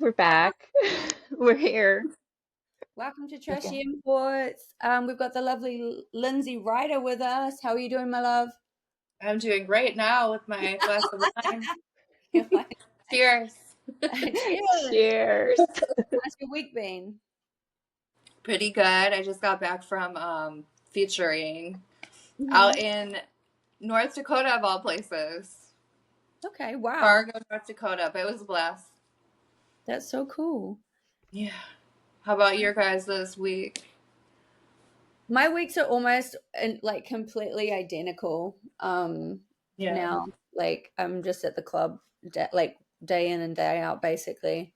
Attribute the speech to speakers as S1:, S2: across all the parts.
S1: We're back. We're here.
S2: Welcome to
S1: Okay.
S2: Trashy Imports. We've got the lovely Linzee Ryder with us. How are you doing, my love?
S3: I'm doing great now with my glass of wine.
S2: You're like,
S3: Cheers.
S2: cheers.
S1: Cheers.
S2: How's your week been?
S3: Pretty good. I just got back from featuring
S2: Hmm.
S3: out in North Dakota of all places.
S2: Okay, wow.
S3: Fargo, North Dakota, but it was a blast.
S2: That's so cool.
S3: Yeah. How about your guys this week?
S2: My weeks are almost like completely identical.
S3: Yeah.
S2: Now, like I'm just at the club like day in and day out, basically.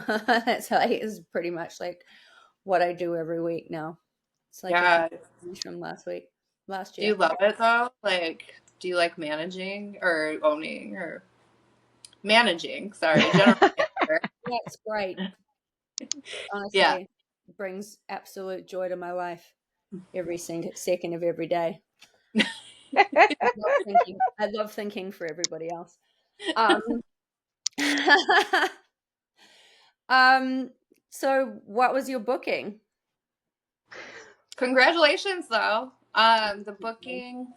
S2: That's like is pretty much like what I do every week now. It's like a
S3: Yeah.
S2: change from last
S3: Do you
S2: year.
S3: love it though? Like, do you like managing or owning or managing? Sorry, general manager.
S2: Yeah, it's great.
S3: Yeah.
S2: Honestly, it brings absolute joy to my life every second of every day. I love thinking for everybody else. Um, um, so what was your booking?
S3: Congratulations though. The booking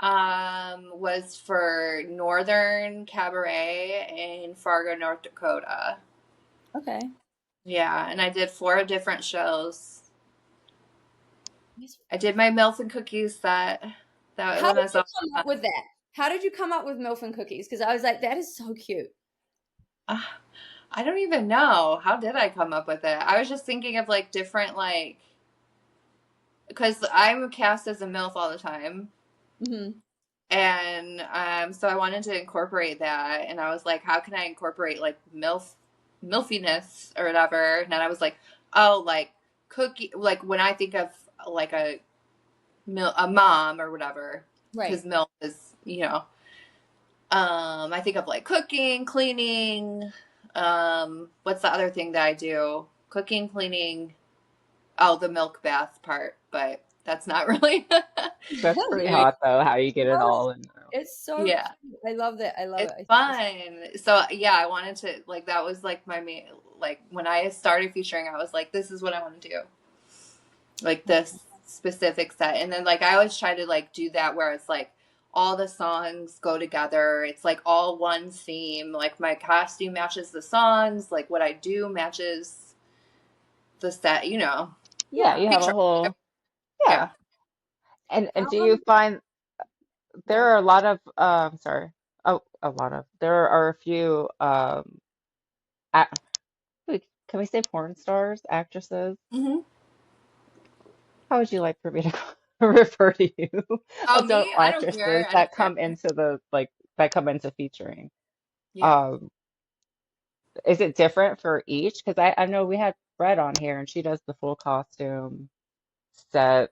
S3: was for Northern Cabaret in Fargo, North Dakota.
S2: Okay.
S3: Yeah, and I did 4 different shows.
S2: Yes.
S3: I did my milk and cookies set. That
S2: How
S3: one
S2: did
S3: was
S2: you
S3: all
S2: come up
S3: fun.
S2: with that? How did you come up with MILF and cookies? Because I was like, that is so cute.
S3: Uh, I don't even know. How did I come up with it? I was just thinking of like different like because I'm cast as a MILF all the time.
S2: Hmm.
S3: And so I wanted to incorporate that, and I was like, how can I incorporate like milfiness or whatever? And then I was like, oh, like cookie, like when I think of like a mom or whatever,
S2: Right.
S3: because milk is, I think of like cooking, cleaning. What's the other thing that I do? Cooking, cleaning. Oh, the milk bath part, but that's not really.
S1: That's pretty hot though, how you get it
S2: No,
S1: all in there.
S2: it's so
S3: Yeah.
S2: cute. I love that. I love it.
S3: It's
S2: I think it's
S3: fun. So yeah, I wanted to like that was like my main like when I started featuring, I was like, this is what I want to do. Like this specific set. And then like I always try to like do that where it's like all the songs go together. It's like all one theme. Like my costume matches the songs, like what I do matches the set,
S1: Yeah,
S2: yeah.
S1: you have a
S3: Feature.
S1: whole
S3: Yeah.
S1: yeah. And do you
S2: Um,
S1: find there
S2: go.
S1: are a lot of sorry. Oh, a lot of. There are a few ac can we say porn stars, actresses?
S3: Hmm.
S1: How would you like for me to refer to you?
S3: Oh,
S1: Adult
S3: me? I don't
S1: actresses
S3: care. I don't
S1: that
S3: care.
S1: come into the like that come into featuring.
S3: Yeah.
S1: Um, is it different for each? Because I know we had Brett on here and she does the full costume set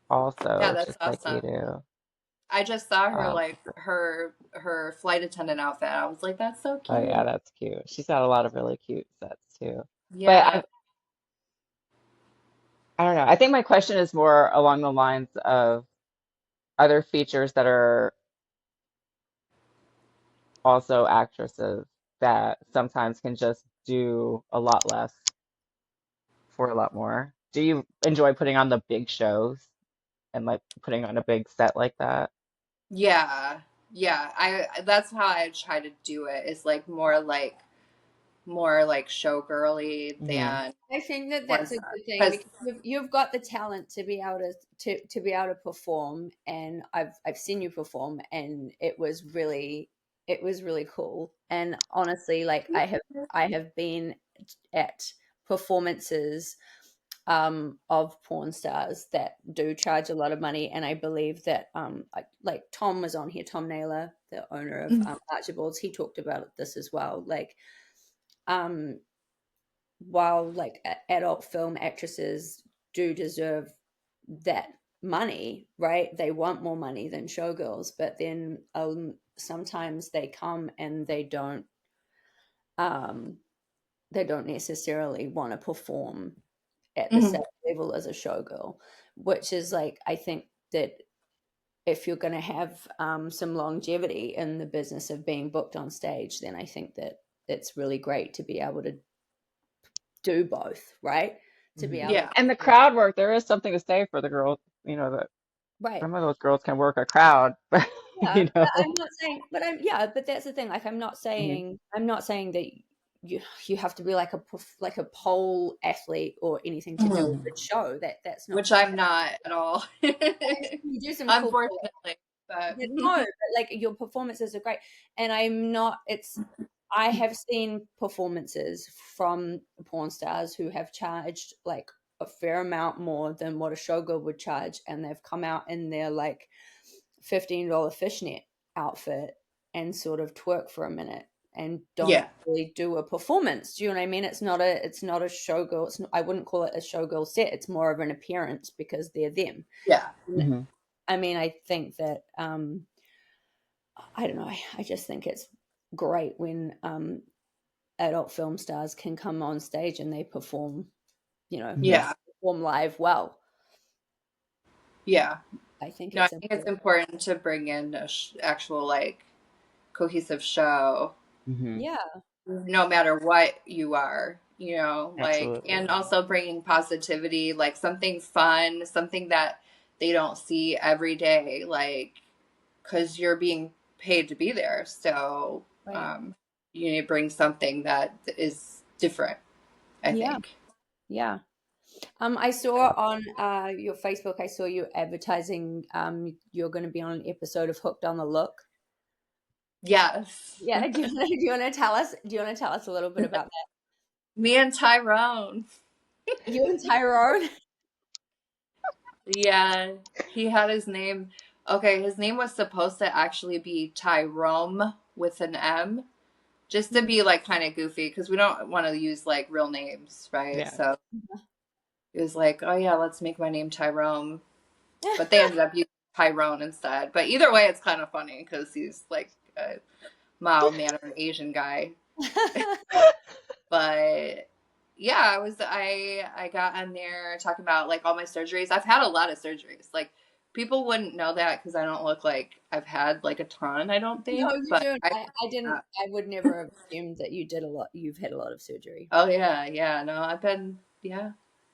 S3: Yeah,
S1: also,
S3: that's
S1: just like you
S3: awesome.
S1: do.
S3: I just saw her
S1: Um,
S3: like her flight attendant outfit. I was like, that's so
S1: oh yeah,
S3: cute.
S1: that's cute. She's got a lot of really cute sets too. But
S3: Yeah.
S1: I don't know. I think my question is more along the lines of other features that are also actresses that sometimes can just do a lot less for a lot more. Do you enjoy putting on the big shows and like putting on a big set like that?
S3: Yeah. Yeah. I that's how I try to do it. Is like more like showgirly
S1: Hmm.
S3: than
S2: I think that
S3: porn
S2: that's a
S3: star.
S2: good thing
S3: Because
S2: because you've got the talent to be able to be able to perform, and I've seen you perform, and it was really cool. And honestly, like I have been at performances of porn stars that do charge a lot of money, and I believe that like Tom was on here, Tom Naylor, the owner of Archibald's, he talked about this as well. Like um while like adult film actresses do deserve that money, right? They want more money than showgirls, but then sometimes they come and um, they don't necessarily want to perform at the same level as a showgirl, which is like I think that if you're going to have some longevity in the business of being booked on stage, then I think that it's really great to be able to do both, right? To be able
S3: Yeah.
S2: to,
S1: And the crowd work, there is something to say for the girls, that
S2: right.
S1: some of those girls can work a crowd, but
S2: Yeah, but I'm not saying, but that's the thing. Like, I'm not
S1: Mhm.
S2: saying that you have to be like like a pole athlete or anything to do a
S3: Mhm.
S2: good show. That's not
S3: Which I'm not at all.
S2: you do some cool.
S3: Unfortunately, but
S2: No, but like your performances are great, and I'm not. It's I have seen performances from porn stars who have charged like a fair amount more than what a showgirl would charge, and they've come out in their like $15 fishnet outfit and sort of twerk for a minute and don't
S3: yeah,
S2: really do a performance. Do you know what I mean? It's not a showgirl. I wouldn't call it a showgirl set. It's more of an appearance because they're them.
S3: yeah,
S1: Mhm.
S2: I mean, I think that I don't know. I just think it's great when adult film stars can come on stage and they perform, they
S1: Mhm.
S3: yeah,
S2: perform live well.
S3: yeah.
S2: I think
S3: No, I
S2: it's
S3: think it's
S2: important.
S3: important to bring in a actual like cohesive show,
S1: Mhm.
S2: Yeah,
S3: no matter what you are, like,
S1: Absolutely.
S3: and also bringing positivity, like something fun, something that they don't see every day, like, because you're being paid to be there. So,
S2: right.
S3: you need to bring something that is different, I
S2: Yeah,
S3: think.
S2: yeah. I saw on your Facebook, I saw you advertising you're going to be on an episode of Hooked on the Look.
S3: Yes.
S2: Yeah, do you want to tell us? Do you want to tell us a little bit about that?
S3: Me and Tyrone.
S2: You and Tyrone.
S3: Yeah, he had his name. Okay, his name was supposed to actually be Tyrone with an M, just to be like kind of goofy because we don't want to use like real names, right?
S1: Yeah.
S3: So it was like, oh yeah, let's make my name Tyrone. But they ended up using Tyrone instead. But either way, it's kind of funny because he's like a mild mannered Asian guy. But yeah, I got on there talking about like all my surgeries. I've had a lot of surgeries. Like people wouldn't know that because I don't look like I've had like a ton, I don't
S2: No,
S3: think.
S2: you
S3: But
S2: don't. I didn't. I would never have assumed that you did a lot. You've had a lot of surgery.
S3: oh yeah, yeah, no, I've been yeah.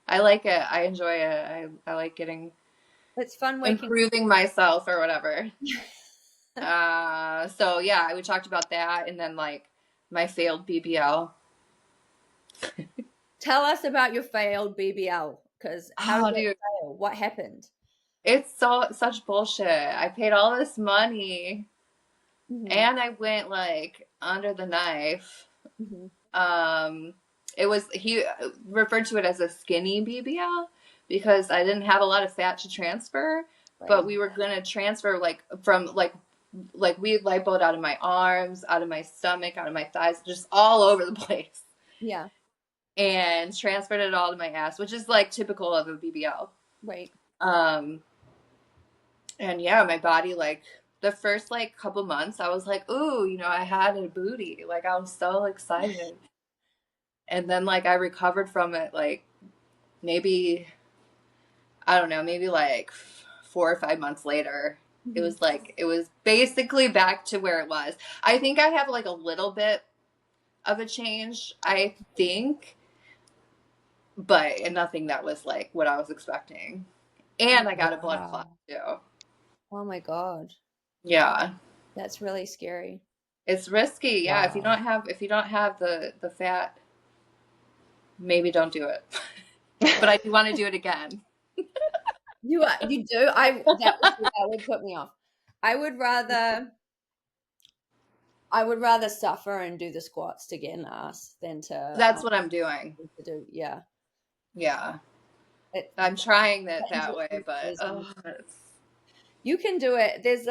S3: I like it. I enjoy it. I like getting
S2: It's fun waking.
S3: improving myself or whatever. So yeah, we talked about that and then like my failed BBL.
S2: Tell us about your failed BBL. Because how did
S3: Oh
S2: it
S3: dude,
S2: fail? What happened?
S3: it's such bullshit. I paid all this money
S2: Hmm.
S3: and I went like under the knife.
S2: Hmm.
S3: Um, it was he referred to it as a skinny BBL because I didn't have a lot of fat to transfer,
S2: Right.
S3: but we were gonna transfer like from like we had lipoed out of my arms, out of my stomach, out of my thighs, just all over the place,
S2: Yeah.
S3: and transferred it all to my ass, which is like typical of a BBL.
S2: Right.
S3: Um, and yeah, my body like the first like couple months, I was like, ooh, I had a booty, like I was so excited. And then like I recovered from it like maybe I don't know, maybe like 4 or 5 months later.
S2: Hmm.
S3: It was basically back to where it was. I think I have like a little bit of a change, I think, but nothing that was like what I was expecting. And I got a blood clot
S2: Wow.
S3: too.
S2: Oh my God.
S3: Yeah.
S2: That's really scary.
S3: It's risky. Yeah,
S1: Wow.
S3: if you don't have the fat, maybe don't do it. But I do want to do it again.
S2: You do. That would put me off. I would rather suffer and do the squats to get an ass than
S3: That's what I'm doing.
S2: to do. Yeah.
S3: Yeah.
S2: It,
S3: I'm trying
S2: the
S3: that way, but
S2: injuries you can do it. There's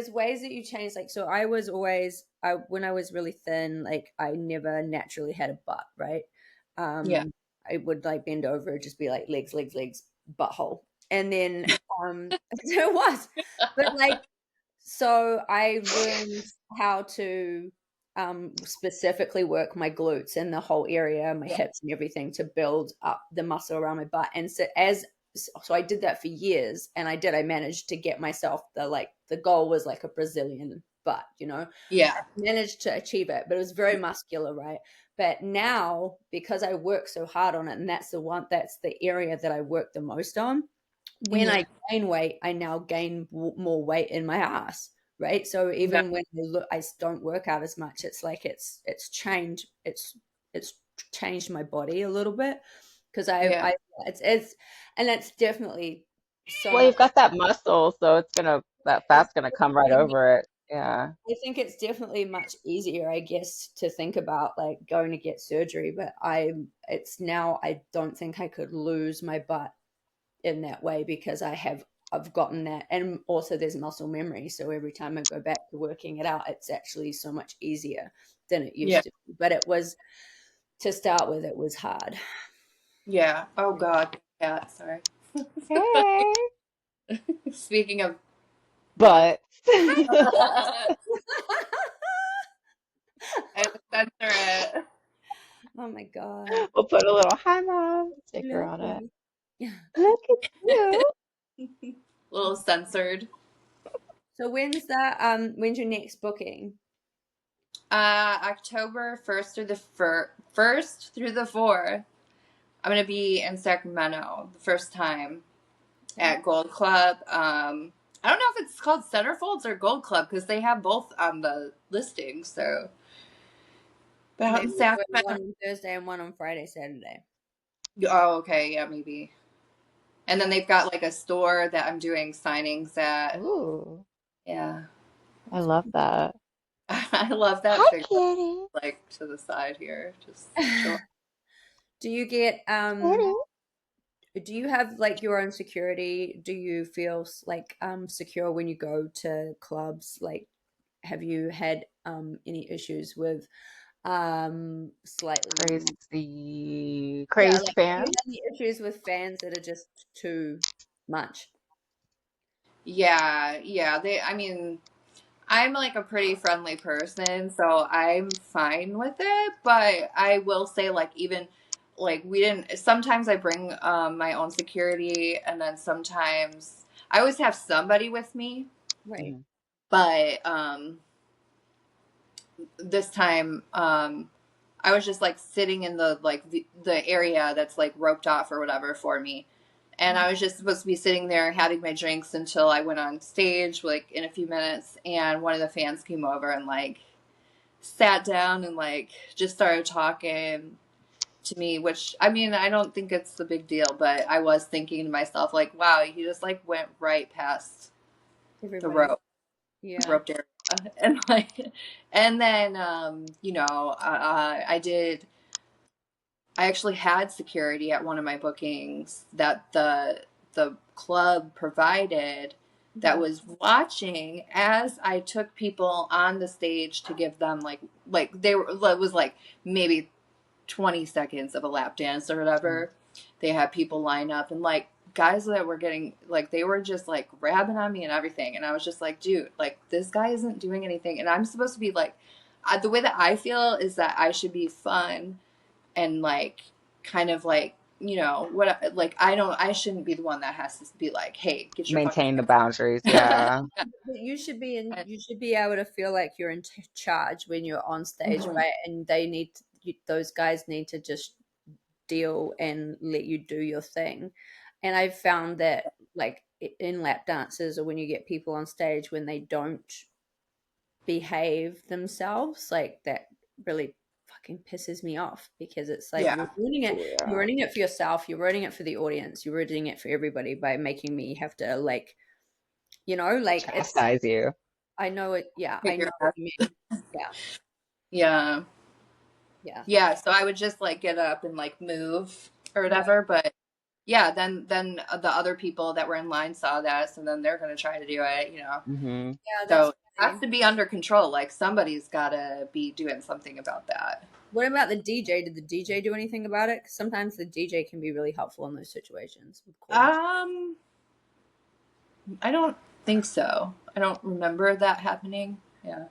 S2: ways that you change. Like, so when I was really thin, like I never naturally had a butt, right?
S3: yeah.
S2: I would like bend over, just be like legs, legs, legs, butthole. And then it was. But like, so I learned how to specifically work my glutes and the whole area, my
S3: Yeah.
S2: hips and everything to build up the muscle around my butt. And so I did that for years, and I managed to get myself the goal was like a Brazilian butt, you know.
S3: Yeah.
S2: I managed to achieve it, but it was very muscular, right? But now, because I work so hard on it, and that's the area that I work the most on, when I gain weight, I now gain more weight in my ass, right? So even when I don't work out as much, it's like it's changed it's changed my body a little bit, because I it's and it's definitely so
S1: Well,
S2: much.
S1: you've got that muscle, so that fat's gonna come right over it. Yeah.
S2: I think it's definitely much easier, I guess, to think about like going to get surgery, but it's now I don't think I could lose my butt in that way, because I've gotten that, and also there's muscle memory, so every time I go back to working it out, it's actually so much easier than it used to be. But it was, to start with, it was hard.
S3: Yeah. Oh God. Yeah. Sorry.
S1: Hey.
S3: Speaking of butt,
S1: But
S3: I had to censor it.
S2: Oh my God.
S1: we'll put a little "Hi, Mom" sticker on it. Look at you.
S3: A little censored.
S2: So when's your next booking?
S3: October 1st through the 1st through the 4th. I'm gonna be in Sacramento the first time at Gold Club. I don't know if it's called Centerfolds or Gold Club, because they have both on the listing. So, but out in
S2: Maybe
S3: Sacramento.
S2: one on Thursday and one on Friday, Saturday.
S3: Oh, okay, yeah, maybe. And then they've got like a store that I'm doing signings at.
S1: Ooh,
S3: Yeah,
S1: I love that.
S3: I love that
S1: Hi,
S3: figure,
S1: Kitty.
S3: like to the side here, just chill.
S2: Do you get
S1: Kitty.
S2: do you have like your own security? Do you feel like secure when you go to clubs? Like, have you had any issues with slightly, yeah,
S1: Crazy
S2: like have you
S1: fan.
S2: had any issues with fans that are just too much?
S3: Yeah, yeah. I mean, I'm like a pretty friendly person, so I'm fine with it. But I will say, like, even like we didn't. Sometimes I bring my own security, and then sometimes I always have somebody with me.
S2: Right.
S1: Mhm.
S3: But this time, I was just like sitting in the area that's like roped off or whatever for me. And I was just supposed to be sitting there having my drinks until I went on stage, like in a few minutes. And one of the fans came over and like sat down and like just started talking to me, which I mean, I don't think it's the big deal, but I was thinking to myself, like, wow, he just like went right past the
S2: Everybody. Yeah.
S3: roped area. And like, and then, I actually had security at one of my bookings that the club provided, that was watching as I took people on the stage to give them like they were, it was like maybe 20 seconds of a lap dance or whatever. They had people line up, and like guys that were getting like, they were just like grabbing on me and everything, and I was just like, dude, like this guy isn't doing anything, and I'm supposed to be like, the way that I feel is that I should be fun and like kind of like, what, like I shouldn't be the one that has to be like, hey, get your fucking
S1: Maintain the boundaries. Yeah.
S2: But you should be
S3: and,
S2: you should be able to feel like you're in charge when you're on stage, right? And those guys need to just deal and let you do your thing. And I've found that like in lap dances, or when you get people on stage when they don't behave themselves, like that really fucking pisses me off, because it's like
S3: yeah,
S1: Oh,
S2: you're
S1: yeah.
S2: ruining it for yourself, you're ruining it for the audience, you're ruining it for everybody by making me have to like, like it's,
S1: Chastise you.
S2: I know it, yeah, I
S3: figure
S2: know what
S3: out.
S2: you mean. Yeah,
S3: Yeah.
S2: yeah.
S3: Yeah, so I would just like get up and like move or
S2: Right.
S3: whatever, but yeah, then the other people that were in line saw this, and then they're going to try to do it.
S1: Hmm.
S2: Yeah,
S3: So
S2: that's
S3: it has
S2: funny.
S3: to be under control. Like somebody's got to be doing something about that.
S2: What about the DJ? Did the DJ do anything about it? 'Cause sometimes the DJ can be really helpful in those situations with chords.
S3: Um, I don't think so. I don't remember that happening. Yeah.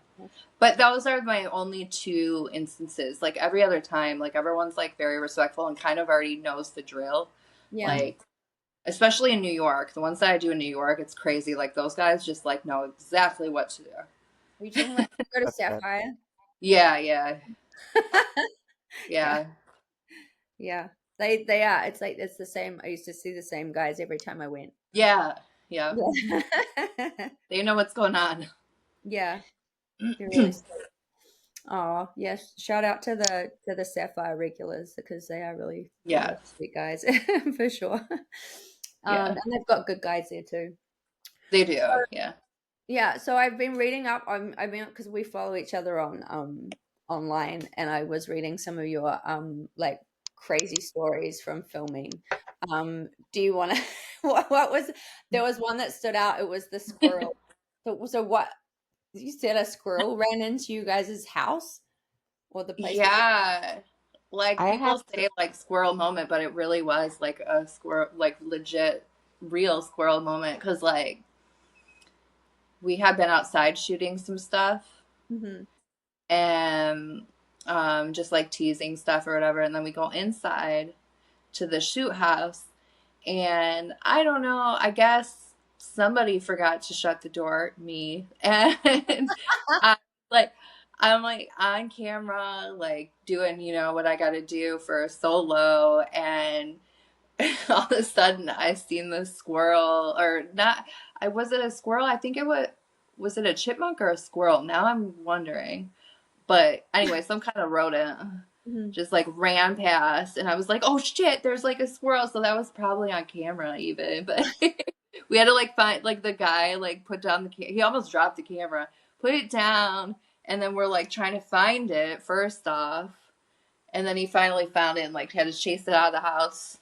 S3: But those are my only two instances. Like every other time, like everyone's like very respectful and kind of already knows the drill.
S2: Yeah.
S3: Like, especially in New York, the ones that I do in New York, it's crazy. Like those guys just like know exactly what to do.
S2: Are you talking about go to
S1: That's good.
S2: Sapphire?
S3: Yeah, yeah,
S2: Yeah.
S3: yeah,
S2: Yeah. They are. It's like it's the same. I used to see the same guys every time I went.
S3: yeah, yeah.
S2: Yeah.
S3: They know what's going on.
S2: Yeah. They're really sweet. Oh, yes. Shout out to the Sapphire regulars because they are really
S3: Yeah,
S2: sweet guys for sure.
S3: yeah,
S2: And they've got good guides there too.
S3: they
S2: So
S3: do. Yeah.
S2: yeah, so I've been reading up on I mean because we follow each other on online and I was reading some of your like crazy stories from filming. Do you want to what was there was one that stood out, it was the squirrel. So what you said a squirrel ran into you guys' house or the place that
S3: Yeah. Like
S1: I
S3: people
S1: have to.
S3: say like squirrel moment, but it really was like a squirrel, like legit real squirrel moment. Cause like we had been outside shooting some stuff
S2: you
S3: and just like teasing stuff or whatever. And then we go inside to the shoot house. And I don't know, I guess somebody forgot to shut the door, me. And I like I'm like on camera, like doing, what I gotta do for a solo, and all of a sudden I seen this squirrel, or not, I was it a squirrel? I think it was it a chipmunk or a squirrel? Now I'm wondering. But anyway, some kind of rodent
S2: Mhm.
S3: just like ran past, and I was like, oh shit, there's like a squirrel. So that was probably on camera even. But we had to like find, like, the guy like put down he almost dropped the camera, put it down, and then we're like trying to find it first off. And then he finally found it and like had to chase it out of the house.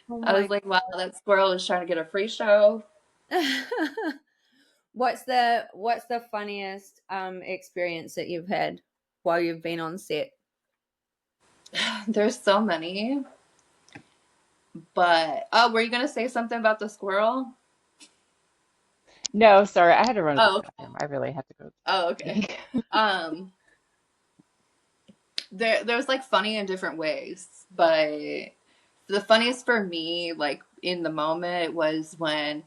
S2: Oh
S3: I was
S2: my
S3: like, wow, that squirrel is trying to get a free show.
S2: what's the funniest experience that you've had while you've been on set?
S3: There's so many. But oh, were you gonna say something about the squirrel?
S1: No, sorry, I had to run to the
S3: Oh,
S1: bathroom. I really had to go to
S3: oh,
S1: the
S3: okay.
S1: sink.
S3: Um, there's like funny in different ways, but the funniest for me, like in the moment, was when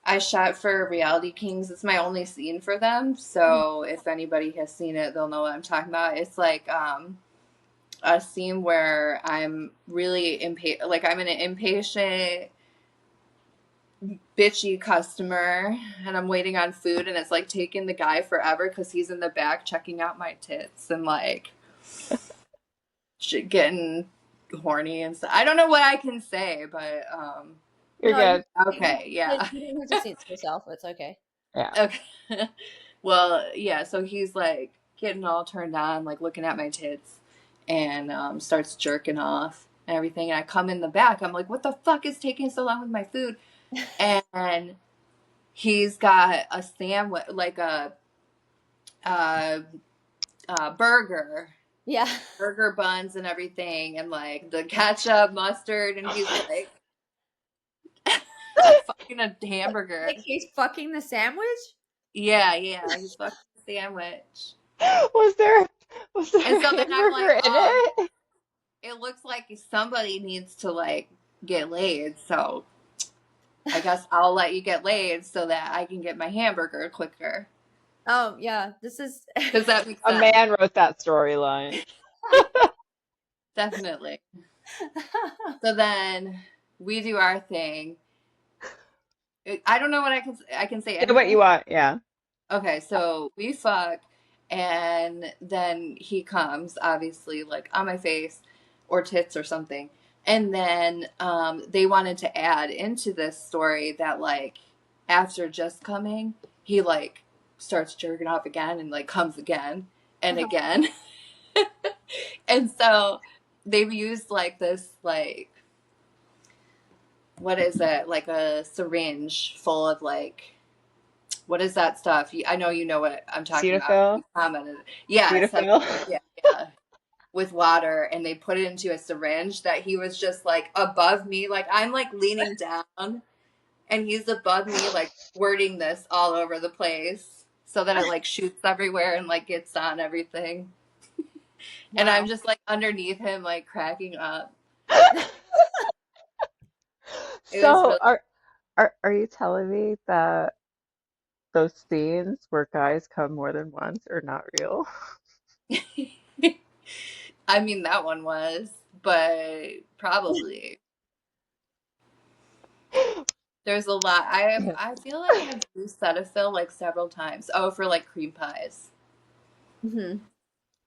S3: I shot for Reality Kings. It's my only scene for them, so if anybody has seen it, they'll know what I'm talking about. It's like a scene where I'm really impatient, like I'm an impatient bitchy customer and I'm waiting on food, and it's like taking the guy forever because he's in the back checking out my tits and like getting horny and stuff. I don't know what I can say, but
S1: You're
S2: No, you,
S1: good.
S3: okay, yeah.
S2: you don't have to censor yourself. It's okay.
S1: Yeah.
S3: Okay. Well, yeah, so he's like getting all turned on, like looking at my tits, and starts jerking off and everything. And I come in the back, I'm like, what the fuck is taking so long with my food? And he's got a sandwich, like a burger,
S2: Yeah.
S3: burger buns and everything, and like the ketchup, mustard, and he's like fucking a hamburger.
S2: Like he's fucking the sandwich?
S3: Yeah, yeah, he's fucking a sandwich.
S1: Was there was there
S3: And
S1: a
S3: so then I'm like,
S1: hamburger in it?
S3: it looks like somebody needs to like get laid, so I guess I'll let you get laid so that I can get my hamburger quicker.
S2: Oh yeah. This is
S3: Does that make
S1: A
S3: sense?
S1: man wrote that storyline.
S3: Definitely. So then we do our thing. I don't know what I can say
S1: Say what you
S3: anything.
S1: want, yeah.
S3: Okay, so we fuck, and then he comes, obviously, like on my face or tits or something. And then they wanted to add into this story that, like, after just coming, he, like, starts jerking off again and, like, comes again and again. And so they've used, like, this, like, what is it? Like a syringe full of, like, what is that stuff? I know you know what I'm talking about.
S1: Cetaphil?
S3: You commented. Yeah,
S1: Cetaphil?
S3: yeah, yeah. With water, and they put it into a syringe that he was just like above me, like I'm like leaning down, and he's above me, like squirting this all over the place, so that it like shoots everywhere and like gets on everything. And
S2: wow.
S3: I'm just like underneath him, like cracking up. It was
S1: So
S3: really
S1: are you telling me that those scenes where guys come more than once are not real.
S3: I mean, that one was, but probably there's a lot. I feel like I've used Cetaphil like several times. Oh, for like cream pies.
S2: Hmm.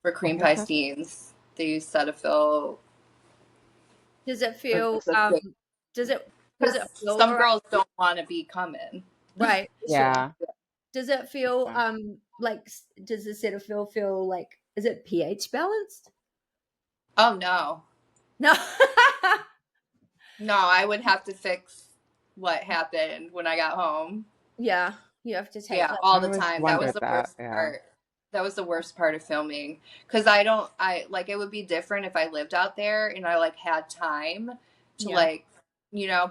S3: For
S1: I
S3: cream
S1: guess
S3: pie
S1: that's
S3: steams, they use Cetaphil.
S2: Does it feel does it does
S3: Because
S2: it feel
S3: some
S2: all right?
S3: girls don't want to be coming.
S2: Right, sure.
S1: yeah.
S2: Does it feel
S1: Yeah.
S2: like does the Cetaphil feel like is it pH balanced?
S3: Oh no.
S2: No.
S3: No, I would have to fix what happened when I got home.
S2: Yeah, you have to take
S3: Yeah,
S2: like
S3: all
S1: I
S3: the
S1: always
S3: time. That was
S1: wondered
S3: the
S1: that.
S3: worst
S1: Yeah.
S3: part. That was the worst part of filming. Because I like, it would be different if I lived out there and I like had time to
S2: yeah,
S3: like,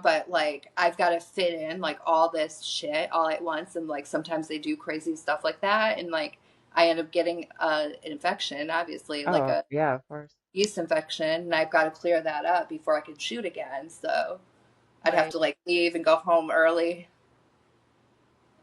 S3: but like I've got to fit in like all this shit all at once. And like sometimes they do crazy stuff like that. And like I end up getting an infection, obviously, like
S1: Oh,
S3: a
S1: yeah, of course.
S3: yeast infection. And I've got to clear that up before I can shoot again. So I'd have
S2: right.
S3: to like leave and go home early.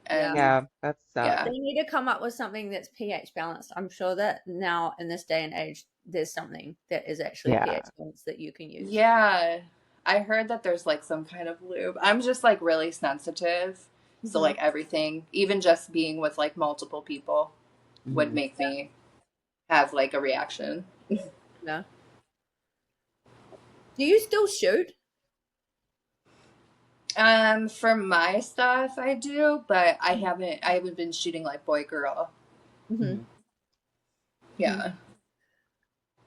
S2: Yeah.
S3: And
S1: Yeah, that sucks.
S3: yeah.
S2: They need to come up with something that's pH balanced. I'm sure that now in this day and age, there's something that is actually
S1: Yeah.
S2: pH balanced that you can use.
S3: Yeah. I heard that there's like some kind of lube. I'm just like really sensitive. So
S2: Mhm.
S3: like everything, even just being with like multiple people would
S1: Mhm.
S3: make me have like a reaction.
S2: Yeah. Do you still shoot?
S3: For my stuff I do, but I haven't been shooting like boy girl.
S2: Mm-hmm.
S1: Mhm.
S3: Yeah.
S1: I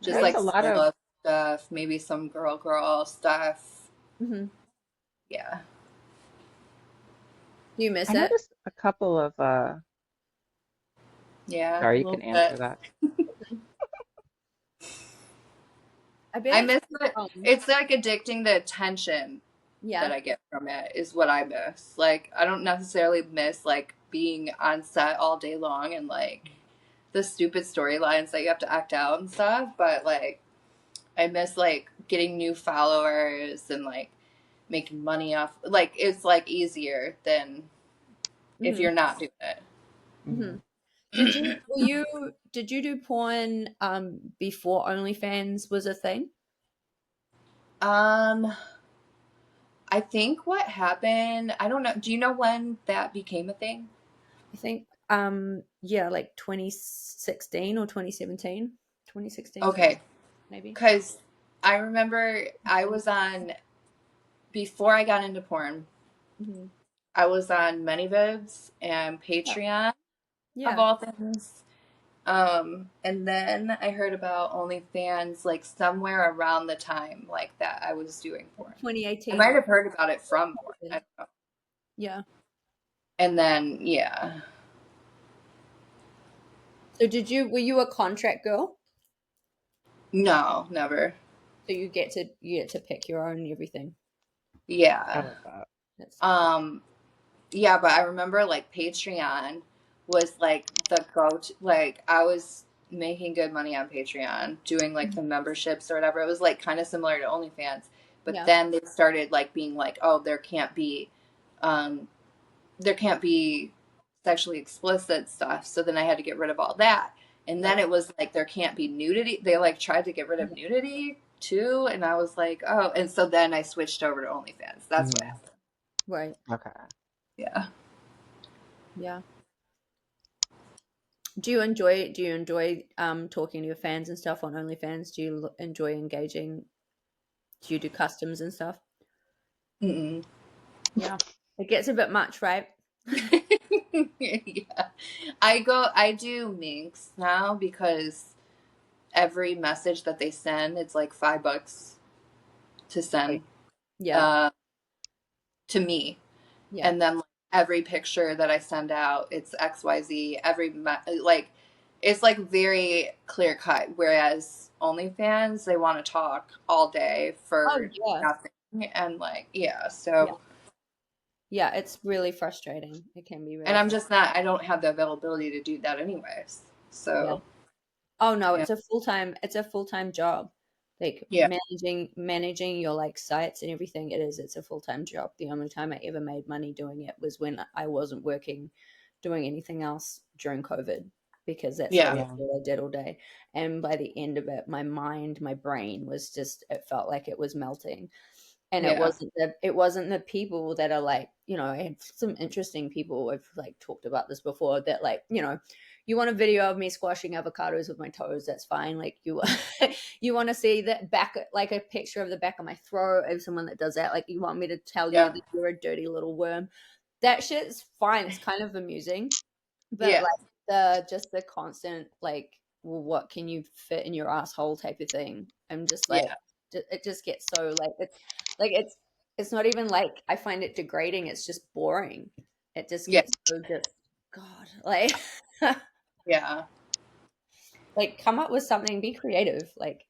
S3: Just
S1: guess
S3: like
S1: a lot of
S3: solo stuff, maybe some girl stuff.
S2: Mm-hmm.
S3: Yeah.
S2: Do you miss
S1: I
S2: it?
S1: noticed a couple of
S3: Yeah, a
S1: sorry, you can
S3: little bit.
S1: answer that.
S2: I bet
S3: I
S2: it's
S3: miss it.
S2: fun.
S3: It's like addicting the attention that
S2: Yeah.
S3: I get from it is what I miss. Like I don't necessarily miss like being on set all day long and like the stupid storylines that you have to act out and stuff, but like I miss like getting new followers and like making money off like it's like easier than if
S2: Mm-hmm.
S3: you're not doing it.
S2: Mm-hmm.
S1: Mhm.
S2: Did you do porn before OnlyFans was a thing?
S3: um I think what happened, I don't know. Do you know when that became a thing?
S2: I think yeah, like 2016 or 2017. 2016
S3: Okay,
S2: maybe.
S3: because I remember I was on before I got into porn.
S2: Mm-hmm.
S3: I was on ManyVids and
S2: Yeah.
S3: Patreon of
S2: Yeah.
S3: all things. And then I heard about OnlyFans like somewhere around the time like that I was doing porn. I
S2: 2018
S3: might
S2: or
S3: have heard about it from porn. I don't know.
S2: yeah.
S3: And then yeah,
S2: So were you a contract girl?
S3: no, never.
S2: So you get to pick your own everything.
S1: I
S3: Yeah.
S1: love that.
S2: That's
S3: Um, yeah, but I remember like Patreon was like the go-to. Like I was making good money on Patreon, doing like the memberships or whatever. It was like kind of similar to OnlyFans, but
S2: yeah.
S3: then they started like being like, oh, um, there can't be sexually explicit stuff. So then I had to get rid of all that, and then
S2: Right.
S3: it was like there can't be nudity. They like tried to get rid of nudity too, and I was like, oh, and so then I switched over to OnlyFans. That's what
S1: Mhm.
S3: happened.
S2: Right.
S1: Okay.
S3: Yeah.
S2: Yeah. Do you enjoy talking to your fans and stuff on OnlyFans? Do you enjoy engaging? Do you do customs and stuff?
S3: Mm-mm.
S2: Yeah. It gets a bit much, right?
S3: Yeah. I do minks now because every message that they send, it's like $5 to send
S2: Right. Yeah.
S3: uh, to me.
S2: Yeah.
S3: And then like, every picture that I send out, it's XYZ. Like, it's like very clear cut. Whereas OnlyFans, they want to talk all day
S2: Oh
S3: for
S2: yeah.
S3: nothing. And like, yeah.
S2: Yeah.
S3: So,
S2: Yeah, it's really frustrating. It can be
S3: and
S2: really
S3: I'm
S2: frustrating.
S3: just not, I don't have the availability to do that anyways.
S2: Yeah.
S3: So,
S2: Oh no,
S3: yeah.
S2: it's a full-time job. Like
S3: Yeah.
S2: managing your like sites and everything it's a full-time job. The only time I ever made money doing it was when I wasn't working doing anything else during COVID because that's
S3: Yeah.
S2: literally all I did all day. And by the end of it, my mind, my brain was just, it felt like it was melting. And
S3: Yeah.
S2: it wasn't the people that are like, I had some interesting people, I've like talked about this before, that like, you want a video of me squashing avocados with my toes, that's fine. Like you you want to see that back, like a picture of the back of my throat of someone that does that, like you want me to tell you
S3: Yeah.
S2: that you're a dirty little worm, that shit's fine. It's kind of amusing. But
S3: Yeah.
S2: like the constant like, well, what can you fit in your asshole type of thing, I'm just like,
S3: Yeah.
S2: it just gets so like it's not even like I find it degrading, it's just boring. It just
S3: Yeah.
S2: gets so just, God, like
S3: Yeah.
S2: like come up with something, be creative, like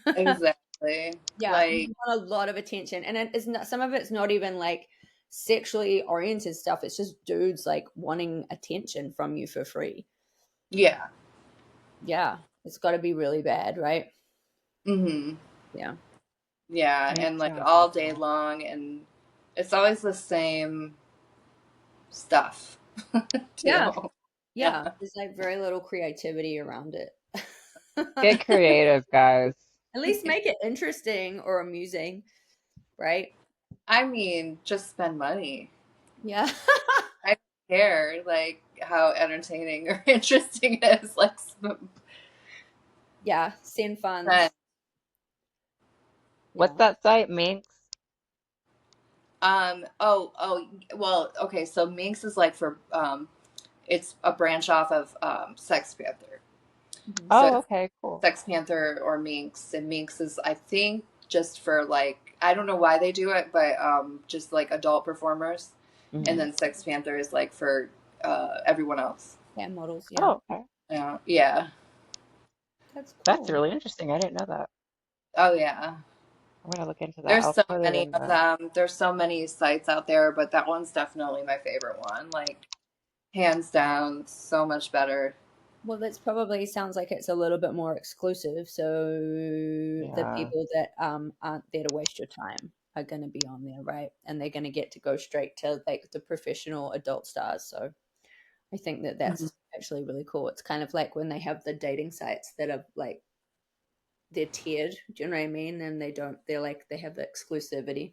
S3: Exactly.
S2: yeah,
S3: Like,
S2: you want a lot of attention, and it's not, some of it's not even like sexually oriented stuff, it's just dudes like wanting attention from you for free.
S3: yeah.
S2: Yeah, it's got to be really bad, right?
S3: Mm-hmm.
S2: Yeah.
S3: Yeah.
S1: Makes
S3: And like
S1: sounds
S3: all day
S1: awful.
S3: long, and it's always the same stuff
S2: Yeah.
S3: too.
S2: Yeah.
S3: Yeah.
S2: There's like very little creativity around it.
S1: Get creative, guys.
S2: At least make it interesting or amusing, right?
S3: I mean, just spend money.
S2: Yeah.
S3: I don't care like how entertaining or interesting it is. Like,
S2: Yeah. Send funds.
S3: spend.
S1: What's
S2: Yeah.
S1: that site? Minx?
S3: Oh, well, okay, so Minx is like for it's a branch off of Sex Panther.
S2: Mhm.
S3: So
S1: Oh,
S3: it's
S1: okay, cool.
S3: Sex Panther or Minx, and Minx is, I think, just for like, I don't know why they do it, but just like adult performers, and
S1: Hmm.
S3: then Sex Panther is like for everyone else.
S2: Yeah. Models. Yeah.
S1: Oh, okay.
S3: Yeah, yeah,
S2: That's
S1: That's
S2: cool.
S1: really interesting. I didn't know that.
S3: oh yeah.
S1: I'm gonna look into that.
S3: There's
S1: I'll
S3: so
S1: put it
S3: many
S1: in
S3: of
S1: the.
S3: them. There's so many sites out there, but that one's definitely my favorite one. Like, hands down, so much better.
S2: Well, that's probably sounds like it's a little bit more exclusive. So the
S1: Yeah.
S2: people that aren't there to waste your time are going to be on there, right? And they're going to get to go straight to like the professional adult stars. So I think that
S3: Mhm.
S2: that's actually really cool. It's kind of like when they have the dating sites that are like, they're tiered. Do you know what I mean? And they don't. They're like, they have the exclusivity.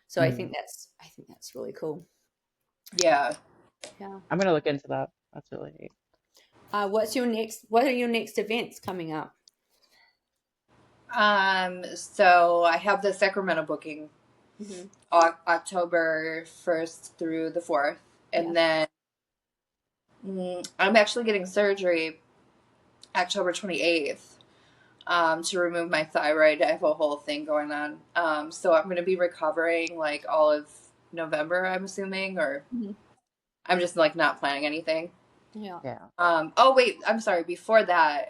S2: So
S1: Mm.
S2: I think that's really cool.
S3: Yeah.
S2: Yeah.
S1: I'm gonna look into that. That's really neat.
S2: What's your next? What are your next events coming up?
S3: So I have the Sacramento booking
S2: Mm-hmm.
S3: October 1st through the 4th.
S2: Yeah.
S3: And then I'm actually getting surgery October 28th to remove my thyroid. I have a whole thing going on. So I'm going to be recovering like all of November, I'm assuming, or
S2: Mm-hmm.
S3: I'm just like not planning anything.
S2: Yeah.
S1: Yeah.
S3: Oh, wait, I'm sorry. Before that,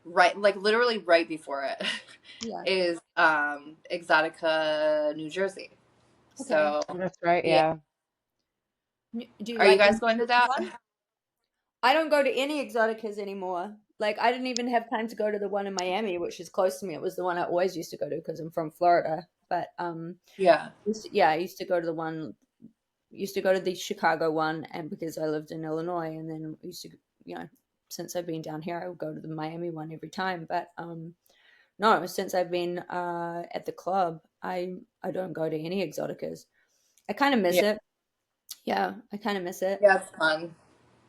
S3: right, like literally right before it
S2: Yeah.
S3: is Exotica, New Jersey.
S2: Okay.
S3: So
S1: That's right.
S3: yeah,
S1: Yeah.
S2: Do you
S3: are you
S2: like the
S3: guys
S2: New
S3: going to
S2: Jersey
S3: that?
S2: one? I don't go to any Exoticas anymore. Like I didn't even have time to go to the one in Miami, which is close to me. It was the one I always used to go to because I'm from Florida. But
S3: Yeah.
S2: yeah, I used to go to the one, used to go to the Chicago one, and because I lived in Illinois, and then used to, you know, since I've been down here, I would go to the Miami one every time. But no, since I've been at the club, I don't go to any Exoticas. I kind of miss
S3: Yeah.
S2: it. Yeah, I kind of miss it.
S3: Yeah, it's fun.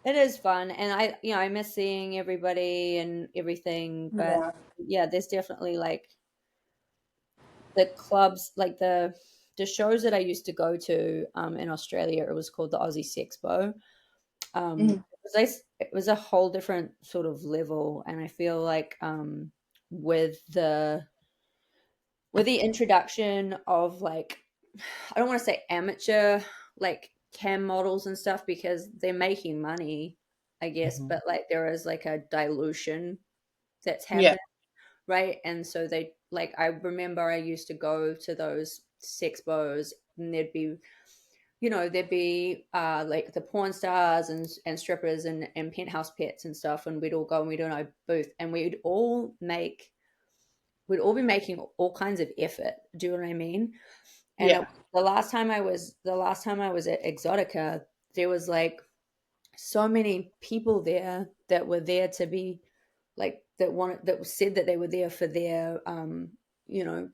S2: It is fun, and I miss seeing everybody and everything. But
S3: Yeah.
S2: yeah, there's definitely like the clubs, like the shows that I used to go to in Australia. It was called the Aussie Sexpo.
S3: Mhm.
S2: It was a whole different sort of level, and I feel like with the introduction of like, I don't want to say amateur like cam models and stuff because they're making money, I guess,
S1: Hmm.
S2: but like there is like a dilution that's
S3: Yeah.
S2: happened, right? And so they like, I remember I used to go to those sexpos, and there'd be like the porn stars and strippers and penthouse pets and stuff, and we'd all go and we'd do our booth, and we'd all be making all kinds of effort. Do you know what I mean? And
S3: Yeah.
S2: the last time I was at Exotica, there was like so many people there that were there to be like that said that they were there for their you know,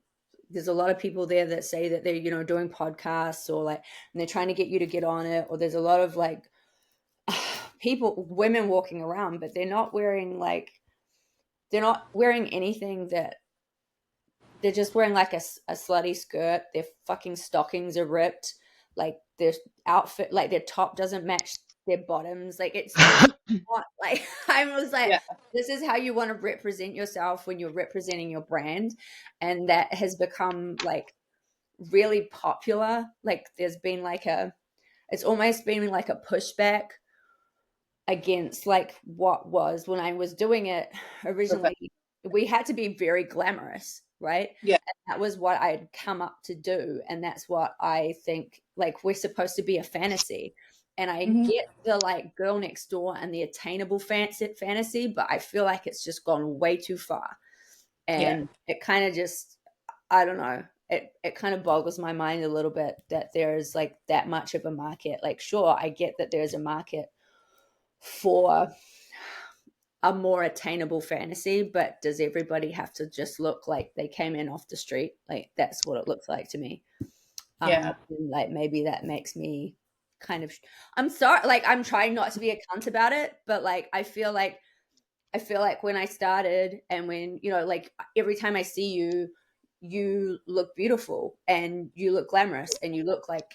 S2: there's a lot of people there that say that they're, you know, doing podcasts or like, and they're trying to get you to get on it, or there's a lot of like women walking around, but they're not wearing anything that they're just wearing like a slutty skirt. Their fucking stockings are ripped. Like their outfit, like their top doesn't match their bottoms. Like it's just not like I was like,
S3: Yeah.
S2: this is how you want to represent yourself when you're representing your brand. And that has become like really popular. Like there's been like it's almost been like a pushback against like what was when I was doing it originally. We had to be very glamorous, right?
S3: Yeah.
S2: And that was what I'd come up to do, and that's what I think like we're supposed to be a fantasy. And I get the like girl next door and the attainable fantasy, but I feel like it's just gone way too far. And it kind of just, I don't know, it kind of boggles my mind a little bit that there's like that much of a market. Like, sure, I get that there's a market for a more attainable fantasy, but does everybody have to just look like they came in off the street? Like that's what it looks like to me. Like maybe that makes me kind of I'm sorry, like I'm trying not to be a cunt about it, but like I feel like when I started and when, you know, like every time I see you, you look beautiful and you look glamorous and you look like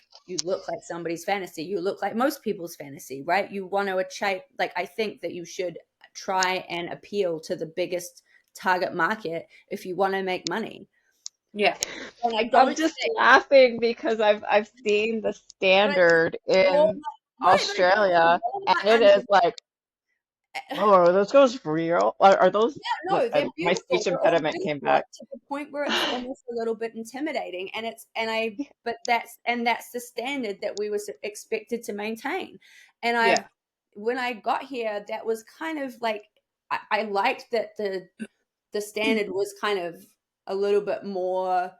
S2: somebody's fantasy. You look like most people's fantasy, right? You want to achieve, like, I think that you should try and appeal to the biggest target market if you want to make money.
S3: Yeah.
S2: And I
S1: I'm
S2: don't
S1: just
S2: think,
S1: laughing because I've seen the standard in Australia, and it is like, oh, are those girls real? Are those?
S2: no, they're
S1: My
S2: beautiful.
S1: speech
S2: They're all
S1: impediment came
S2: beautiful
S1: back.
S2: to the point where it's almost a little bit intimidating. And but that's the standard that we were expected to maintain. And when I got here, that was kind of like, I liked that the standard was kind of a little bit more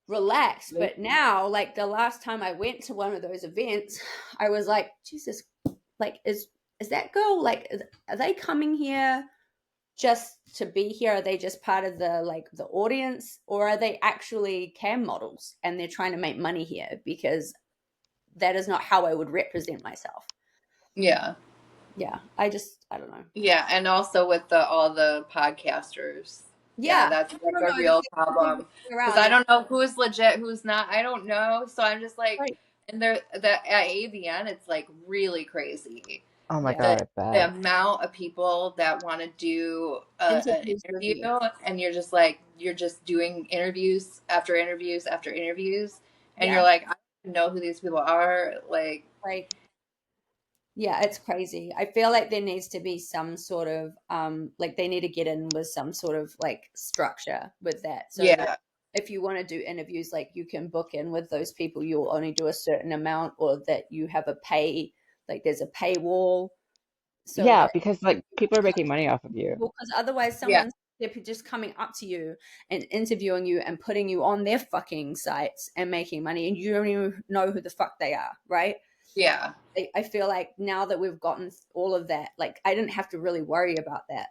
S2: relaxed. But now, like the last time I went to one of those events, I was like, Jesus, like, is that girl, like, are they coming here just to be here? Are they just part of the audience, or are they actually cam models and they're trying to make money here? Because that is not how I would represent myself.
S3: Yeah.
S2: I don't know.
S3: Yeah, and also with all the podcasters.
S2: Yeah,
S3: that's like a real problem because I don't know who's legit, who's not. I don't know, so I'm just like,
S2: right.
S3: And at AVN, it's like really crazy.
S1: Oh my God, I
S3: The
S1: bet.
S3: amount of people that want to do an interview, and you're just doing interviews after interviews after interviews, and you're like, I don't know who these people are. Like,
S2: right. Yeah, it's crazy. I feel like there needs to be some sort of like they need to get in with some sort of like structure with that. So that if you want to do interviews, like you can book in with those people, you'll only do a certain amount, or that you have a pay, like there's a paywall. So
S1: Yeah,
S2: that,
S1: because like people are making money off of you.
S2: because otherwise someone's they're just coming up to you and interviewing you and putting you on their fucking sites and making money, and you don't even know who the fuck they are, right?
S3: Yeah.
S2: I feel like now that we've gotten all of that, like I didn't have to really worry about that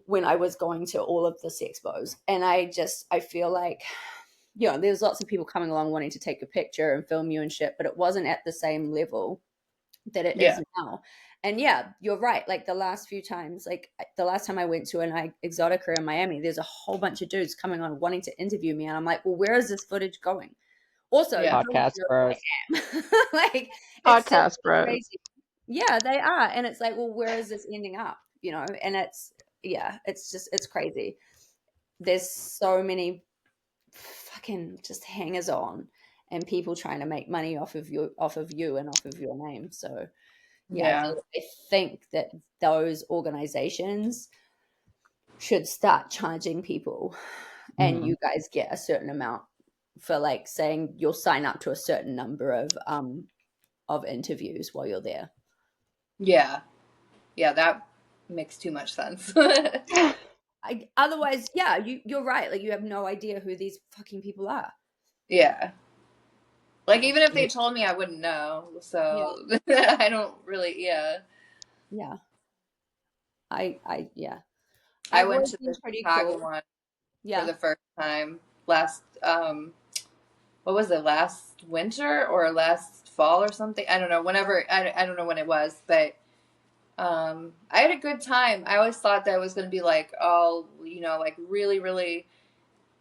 S2: when I was going to all of the sexpos. And I feel like, you know, there's lots of people coming along wanting to take a picture and film you and shit, but it wasn't at the same level that it is now. And yeah, you're right. Like the last few times, like the last time I went to an Exotica in Miami, there's a whole bunch of dudes coming on wanting to interview me. And I'm like, well, where is this footage going? Also,
S1: Podcast bros.
S2: like it's
S1: Podcast bros.
S2: crazy. Yeah, they are. And it's like, well, where is this ending up? You know, and it's it's crazy. There's so many fucking just hangers on and people trying to make money off of you and off of your name. So I think that those organizations should start charging people, and you guys get a certain amount for like saying you'll sign up to a certain number of interviews while you're there.
S3: Yeah, that makes too much sense.
S2: Otherwise, you're right. Like you have no idea who these fucking people are.
S3: Yeah. Like, even if they told me, I wouldn't know. So I don't really,
S2: Yeah. Yeah.
S3: I
S2: I've
S3: went
S2: always
S3: to
S2: been
S3: the
S2: pretty
S3: Chicago
S2: cool.
S3: one for
S2: Yeah.
S3: the first time last, what was it, last winter or last fall or something? I don't know. Whenever, I don't know when it was, but I had a good time. I always thought that it was going to be like all, you know, like really, really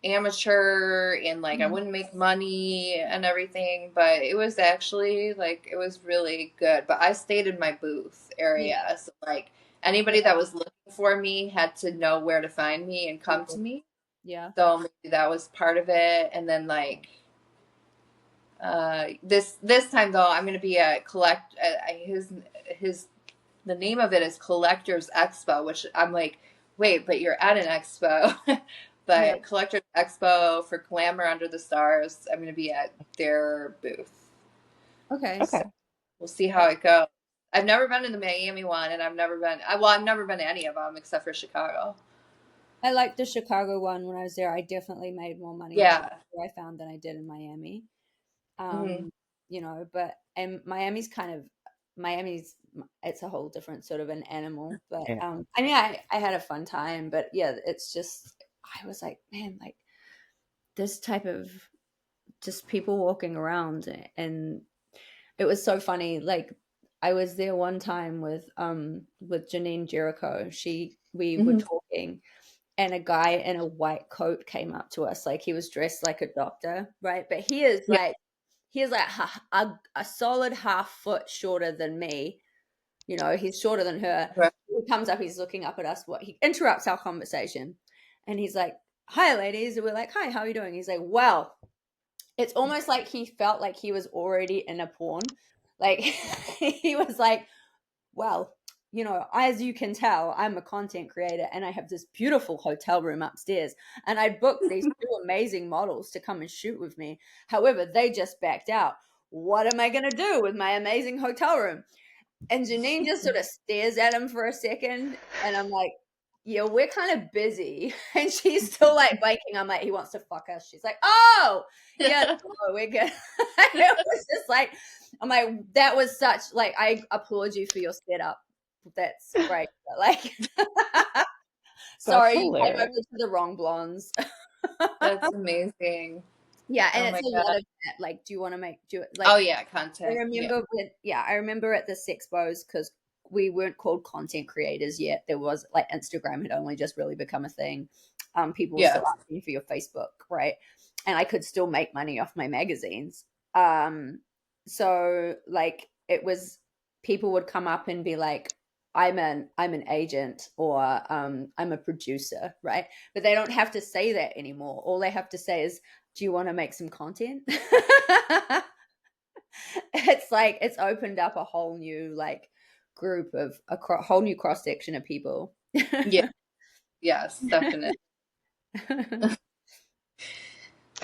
S3: amateur and like I wouldn't make money and everything, but it was actually like it was really good. But I stayed in my booth area, so like anybody that was looking for me had to know where to find me and come to me.
S2: Yeah.
S3: So maybe that was part of it. And then like this time though, I'm gonna be at his the name of it is Collectors Expo, which I'm like, wait, but you're at an expo. But Collectors Expo for Glamour Under the Stars, I'm going to be at their booth.
S2: Okay.
S3: So we'll see how it goes. I've never been to the Miami one, and I've never been to any of them except for Chicago.
S2: I liked the Chicago one when I was there. I definitely made more money I found than I did in Miami. You know, but and Miami's it's a whole different sort of an animal. But I mean I had a fun time, but yeah, it's just I was like, man, like this type of just people walking around, and it was so funny. Like I was there one time with Janine Jericho. We were talking, and a guy in a white coat came up to us, like he was dressed like a doctor, right? But he is like a solid half foot shorter than me. You know, he's shorter than her.
S3: Right.
S2: He comes up, he's looking up at us. He interrupts our conversation, and he's like, "Hi, ladies." And we're like, "Hi, how are you doing?" He's like, "Well." It's almost like he felt like he was already in a porn. Like he was like, well, you know, as you can tell, I'm a content creator and I have this beautiful hotel room upstairs. And I booked these two amazing models to come and shoot with me. However, they just backed out. What am I going to do with my amazing hotel room? And Janine just sort of stares at him for a second. And I'm like, yeah, we're kind of busy. And she's still like biking. I'm like, he wants to fuck us. She's like, oh, yeah, no, we're good. It was just like, I'm like, that was such, like, I applaud you for your setup. That's great. But like, sorry, you came over to the wrong blondes.
S3: That's amazing.
S2: Yeah, and
S3: Oh
S2: it's
S3: my
S2: a
S3: God.
S2: lot of that. Like, do you want to like
S3: Oh yeah, content.
S2: I remember at the Sexpos, because we weren't called content creators yet. There was like Instagram had only just really become a thing. People were still asking for your Facebook, right? And I could still make money off my magazines. So like it was, people would come up and be like, I'm an agent, or I'm a producer, right? But they don't have to say that anymore. All they have to say is, do you want to make some content? It's like it's opened up a whole new like group of whole new cross section of people.
S3: Yeah. Yes, definitely.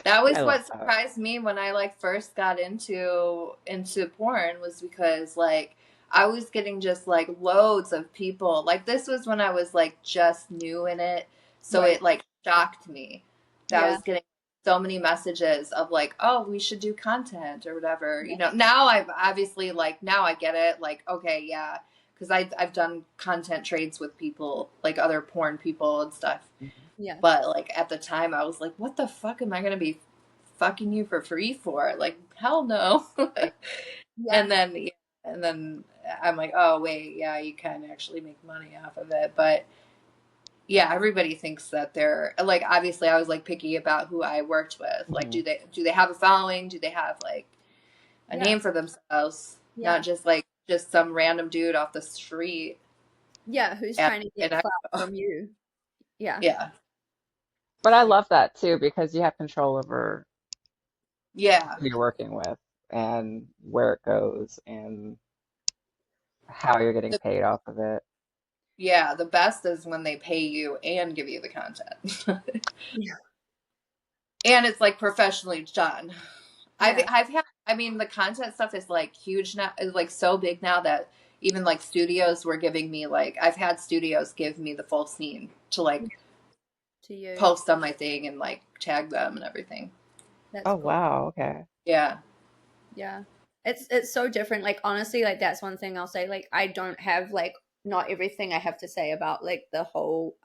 S3: That was what surprised me when I like first got into porn, was because like I was getting just like loads of people. Like this was when I was like just new in it. So it like shocked me that I was getting so many messages of like, oh, we should do content or whatever. You know, now I've obviously like, now I get it. Like, okay, yeah. Because I've done content trades with people, like other porn people and stuff.
S2: Yeah.
S3: But like at the time I was like, what the fuck am I going to be fucking you for free for? Like, hell no. And then I'm like, oh wait, yeah, you can actually make money off of it. But yeah, everybody thinks that they're like, obviously I was like picky about who I worked with. Like, do they have a following? Do they have like a name for themselves? Not just like just some random dude off the street.
S2: Yeah, who's trying to get clout from you. Yeah.
S3: Yeah.
S1: But I love that too, because you have control over
S3: who
S1: you're working with and where it goes and how you're getting paid off of it.
S3: Yeah, the best is when they pay you and give you the content. And it's like professionally done. I've had, I mean, the content stuff is like huge now, is like so big now that even like studios were giving me like, I've had studios give me the full scene to like post on my thing and like tag them and everything.
S2: That's cool.
S1: Wow, okay.
S3: Yeah.
S2: Yeah. It's so different. Like honestly, like that's one thing I'll say. Like I don't have like not everything I have to say about like the whole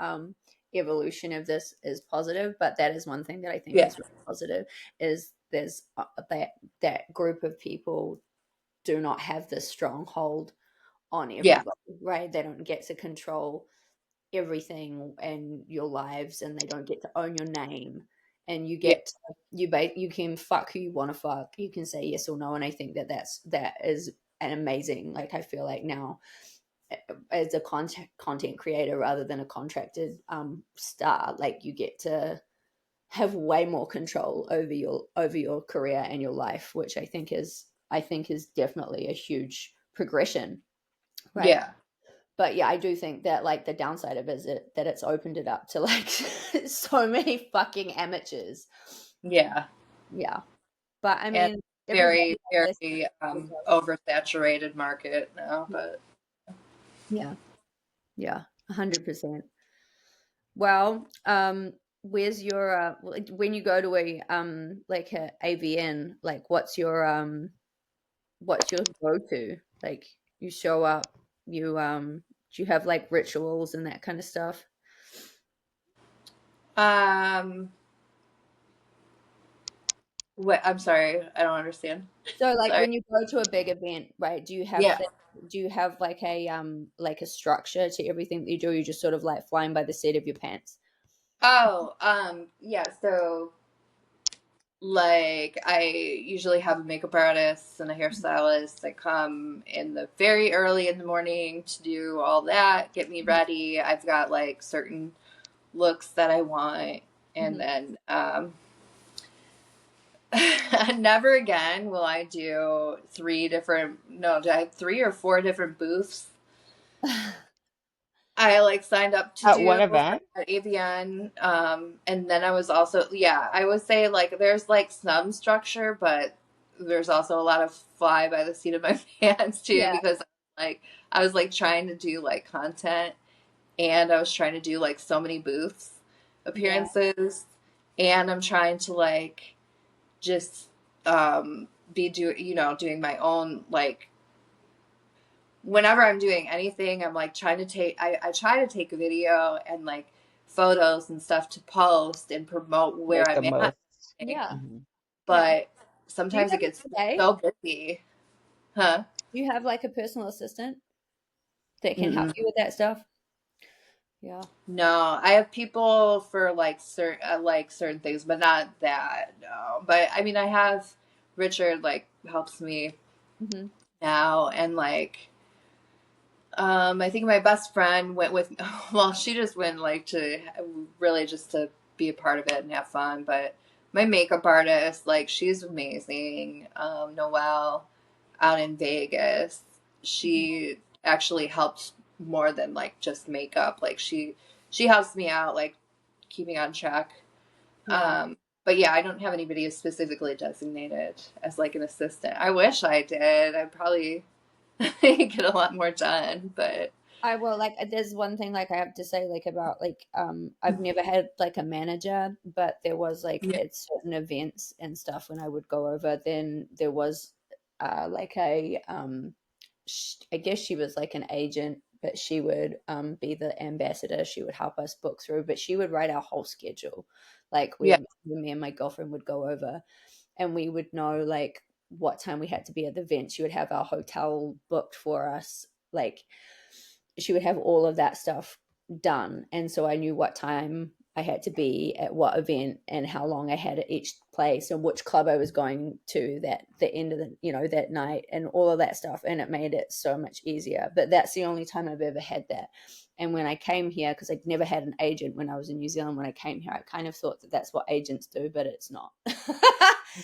S2: evolution of this is positive, but that is one thing that I think
S3: Yeah.
S2: is really positive is there's that group of people do not have this strong hold on
S3: Yeah.
S2: everybody, right? They don't get to control everything and your lives, and they don't get to own your name, and you
S3: Yeah.
S2: get to, you can fuck who you want to fuck, you can say yes or no, and I think that is an amazing, like I feel like now as a content creator rather than a contracted star, like you get to have way more control over your career and your life, which I think is definitely a huge progression, right?
S3: Yeah.
S2: But yeah, I do think that like the downside of it is that it's opened it up to like so many fucking amateurs.
S3: Yeah.
S2: Yeah, but I
S3: And
S2: mean, everybody
S3: very,
S2: has
S3: very oversaturated market now,
S2: their,
S3: but
S2: yeah, yeah, 100%. Well, where's your when you go to a like a AVN, like what's your go to? Like you show up, you do you have like rituals and that kind of stuff?
S3: um what, I'm sorry, I don't understand.
S2: So like
S3: Sorry.
S2: when you go to a big event, right,
S3: Yeah.
S2: do you have like a structure to everything that you do? Or you just sort of like flying by the seat of your pants?
S3: Oh, yeah, so like I usually have a makeup artist and a hairstylist that come in the very early in the morning to do all that, get me ready. I've got like certain looks that I want, and
S2: Mhm.
S3: then never again will I do I have 3 or 4 different booths. I like signed up to
S1: At one
S3: do for
S1: event?
S3: AVN, and then I was also, yeah, I would say like there's like some structure, but there's also a lot of fly by the seat of my pants too,
S2: Yeah,
S3: because like I was like trying to do like content, and I was trying to do like so many booths
S2: yeah,
S3: appearances, and I'm trying to like just be doing my own, like whenever I'm doing anything, I'm like trying to I try to take a video and like photos and stuff to post and promote where
S1: Make the
S3: I'm at.
S1: most.
S2: yeah,
S1: Mhm.
S2: yeah.
S3: But
S2: Do you
S3: sometimes it
S2: have a
S3: gets
S2: PA?
S3: so busy. Huh?
S2: Do you have like a personal assistant that can help
S3: Mm-mm.
S2: you with that stuff? Yeah.
S3: No, I have people for like certain things, but not that. No, but I mean, I have Richard like helps me
S2: Hmm.
S3: now, and like I think my best friend went with, well, she just went like to really just to be a part of it and have fun. But my makeup artist, like, she's amazing. Noelle out in Vegas,
S2: Hmm.
S3: she actually helped more than like just makeup. Like, she helps me out, like, keeping on track.
S2: Yeah.
S3: Um, but yeah, I don't have anybody who's specifically designated as like an assistant. I wish I did. I'd probably get a lot more done, but
S2: I will like there's one thing like I have to say like about like I've never had like a manager, but there was like
S3: yeah,
S2: at certain events and stuff when I would go over, then there was like a I guess she was like an agent, but she would be the ambassador. She would help us book through, but she would write our whole schedule. Like
S3: yeah,
S2: when me and my girlfriend would go over, and we would know like what time we had to be at the event. She would have our hotel booked for us. Like she would have all of that stuff done. And so I knew what time I had to be at what event and how long I had at each place and which club I was going to that the end of the that night and all of that stuff, and it made it so much easier. But that's the only time I've ever had that. And when I came here, because I'd never had an agent when I was in New Zealand, when I came here I kind of thought that that's what agents do, but it's not.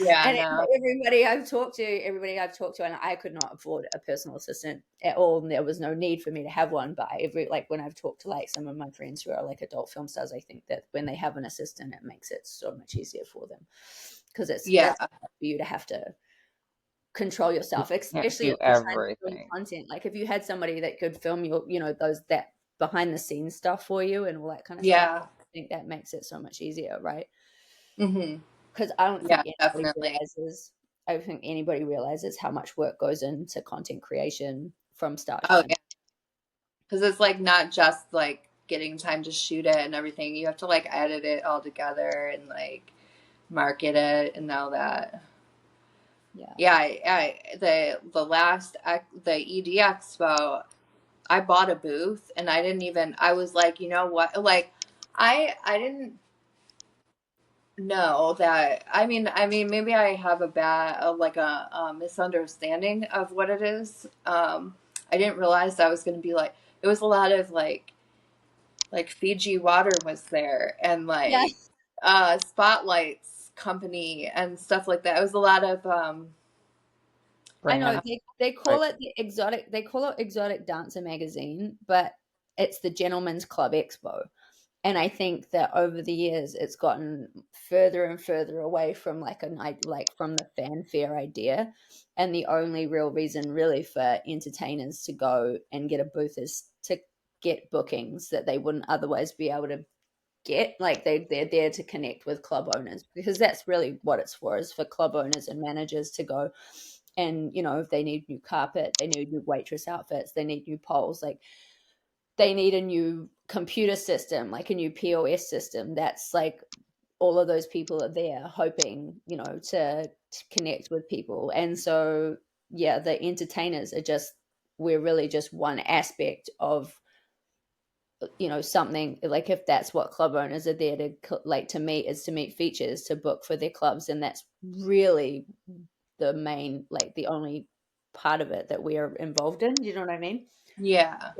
S3: yeah,
S2: And
S3: no,
S2: everybody I've talked to, and I could not afford a personal assistant at all, and there was no need for me to have one. But when I've talked to like some of my friends who are like adult film stars, I think that when they have an assistant, it makes it so much easier for them because
S3: yeah,
S2: it's hard for you to have to control yourself,
S1: Can't
S2: especially
S1: do
S2: if you're trying to film
S1: everything.
S2: content. Like if you had somebody that could film your, those that behind the scenes stuff for you and all that kind of stuff,
S3: yeah,
S2: I think that makes it so much easier, right?
S3: hmm
S2: Because I don't think
S3: yeah,
S2: anybody
S3: definitely.
S2: realizes. I don't think anybody realizes how much work goes into content creation from start to
S3: Oh
S2: finish.
S3: yeah, because it's like not just like getting time to shoot it and everything. You have to like edit it all together and like market it and all that.
S2: Yeah.
S3: Yeah, the last the ED Expo, I bought a booth and I didn't even. I was like, you know what? Like, I didn't know that. I mean, maybe I have a bad, like a misunderstanding of what it is. I didn't realize that was going to be like. It was a lot of like Fiji Water was there and
S2: Yeah.
S3: like Spotlights Company and stuff like that. It was a lot of
S2: I know
S1: Brands.
S2: they call it the exotic. They call it Exotic Dancer Magazine, but it's the Gentlemen's Club Expo. And I think that over the years, it's gotten further and further away from like from the fanfare idea, and the only real reason really for entertainers to go and get a booth is to get bookings that they wouldn't otherwise be able to get. Like they're there to connect with club owners, because that's really what it's for, is for club owners and managers to go. And if they need new carpet, they need new waitress outfits, they need new poles, like they need a new computer system, like a new POS system. That's like all of those people are there hoping, to connect with people. And so, yeah, the entertainers are we're really just one aspect of, something. Like if that's what club owners are there to meet, is to meet features, to book for their clubs. And that's really the main, like the only part of it that we are involved in. You know what I mean?
S3: yeah.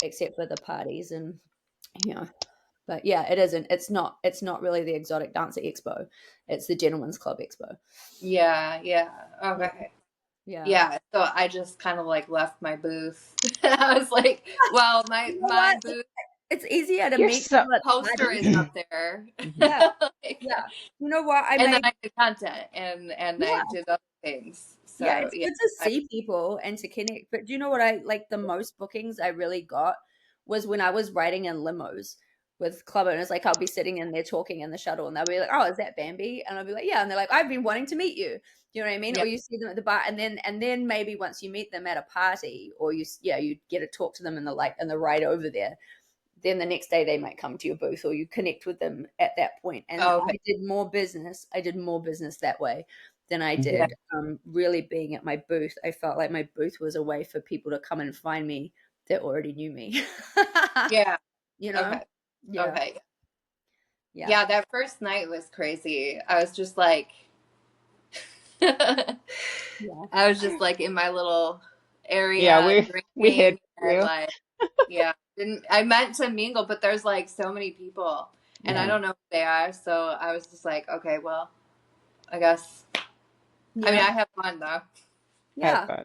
S2: Except for the parties and but yeah, it isn't. It's not really the Exotic Dancer Expo. It's the Gentlemen's Club Expo.
S3: Yeah, yeah.
S2: Yeah,
S3: Okay.
S2: yeah.
S3: Yeah, so I just kind of like left my booth. I was like, well, my
S2: You know
S3: my
S2: what?
S3: booth
S2: It's easier to
S1: You're
S2: meet
S1: so.
S2: people at
S3: poster is
S2: parties.
S1: Mhm.
S3: up there.
S2: Yeah, yeah.
S3: Like,
S2: You know what?
S3: and then I did content and I
S2: Yeah,
S3: did other things.
S2: yeah.
S3: So
S2: It's
S3: yeah.
S2: good to
S3: I,
S2: see people and to connect. But do you know what I like? The most bookings I really got was when I was riding in limos with club owners. Like I'll be sitting in there talking in the shuttle, and they'll be like, "Oh, is that Bambi?" And I'll be like, "Yeah." And they're like, "I've been wanting to meet you." You know what I mean?
S3: yeah.
S2: Or you see them at the bar, and then maybe once you meet them at a party, or you get to talk to them in the ride over there. Then the next day they might come to your booth, or you connect with them at that point. And
S3: Oh,
S2: I
S3: okay.
S2: did more business. I did more business that way than I
S3: Yeah.
S2: did really being at my booth. I felt like my booth was a way for people to come and find me that already knew me.
S3: Yeah.
S2: you know?
S3: Okay.
S2: Yeah.
S3: Okay.
S2: Yeah.
S3: Yeah, that first night was crazy. I was just like I
S2: Yeah.
S3: was just like in my little
S1: Yeah,
S3: area
S1: we hid
S3: drinking and
S1: you.
S3: like yeah, didn't I meant to mingle, but there's like so many people and I
S2: Yeah.
S3: don't know who they are, so I was just like, okay, well, I guess I mean
S2: Yeah.
S3: I had fun though.
S1: Had
S2: Yeah.
S1: fun.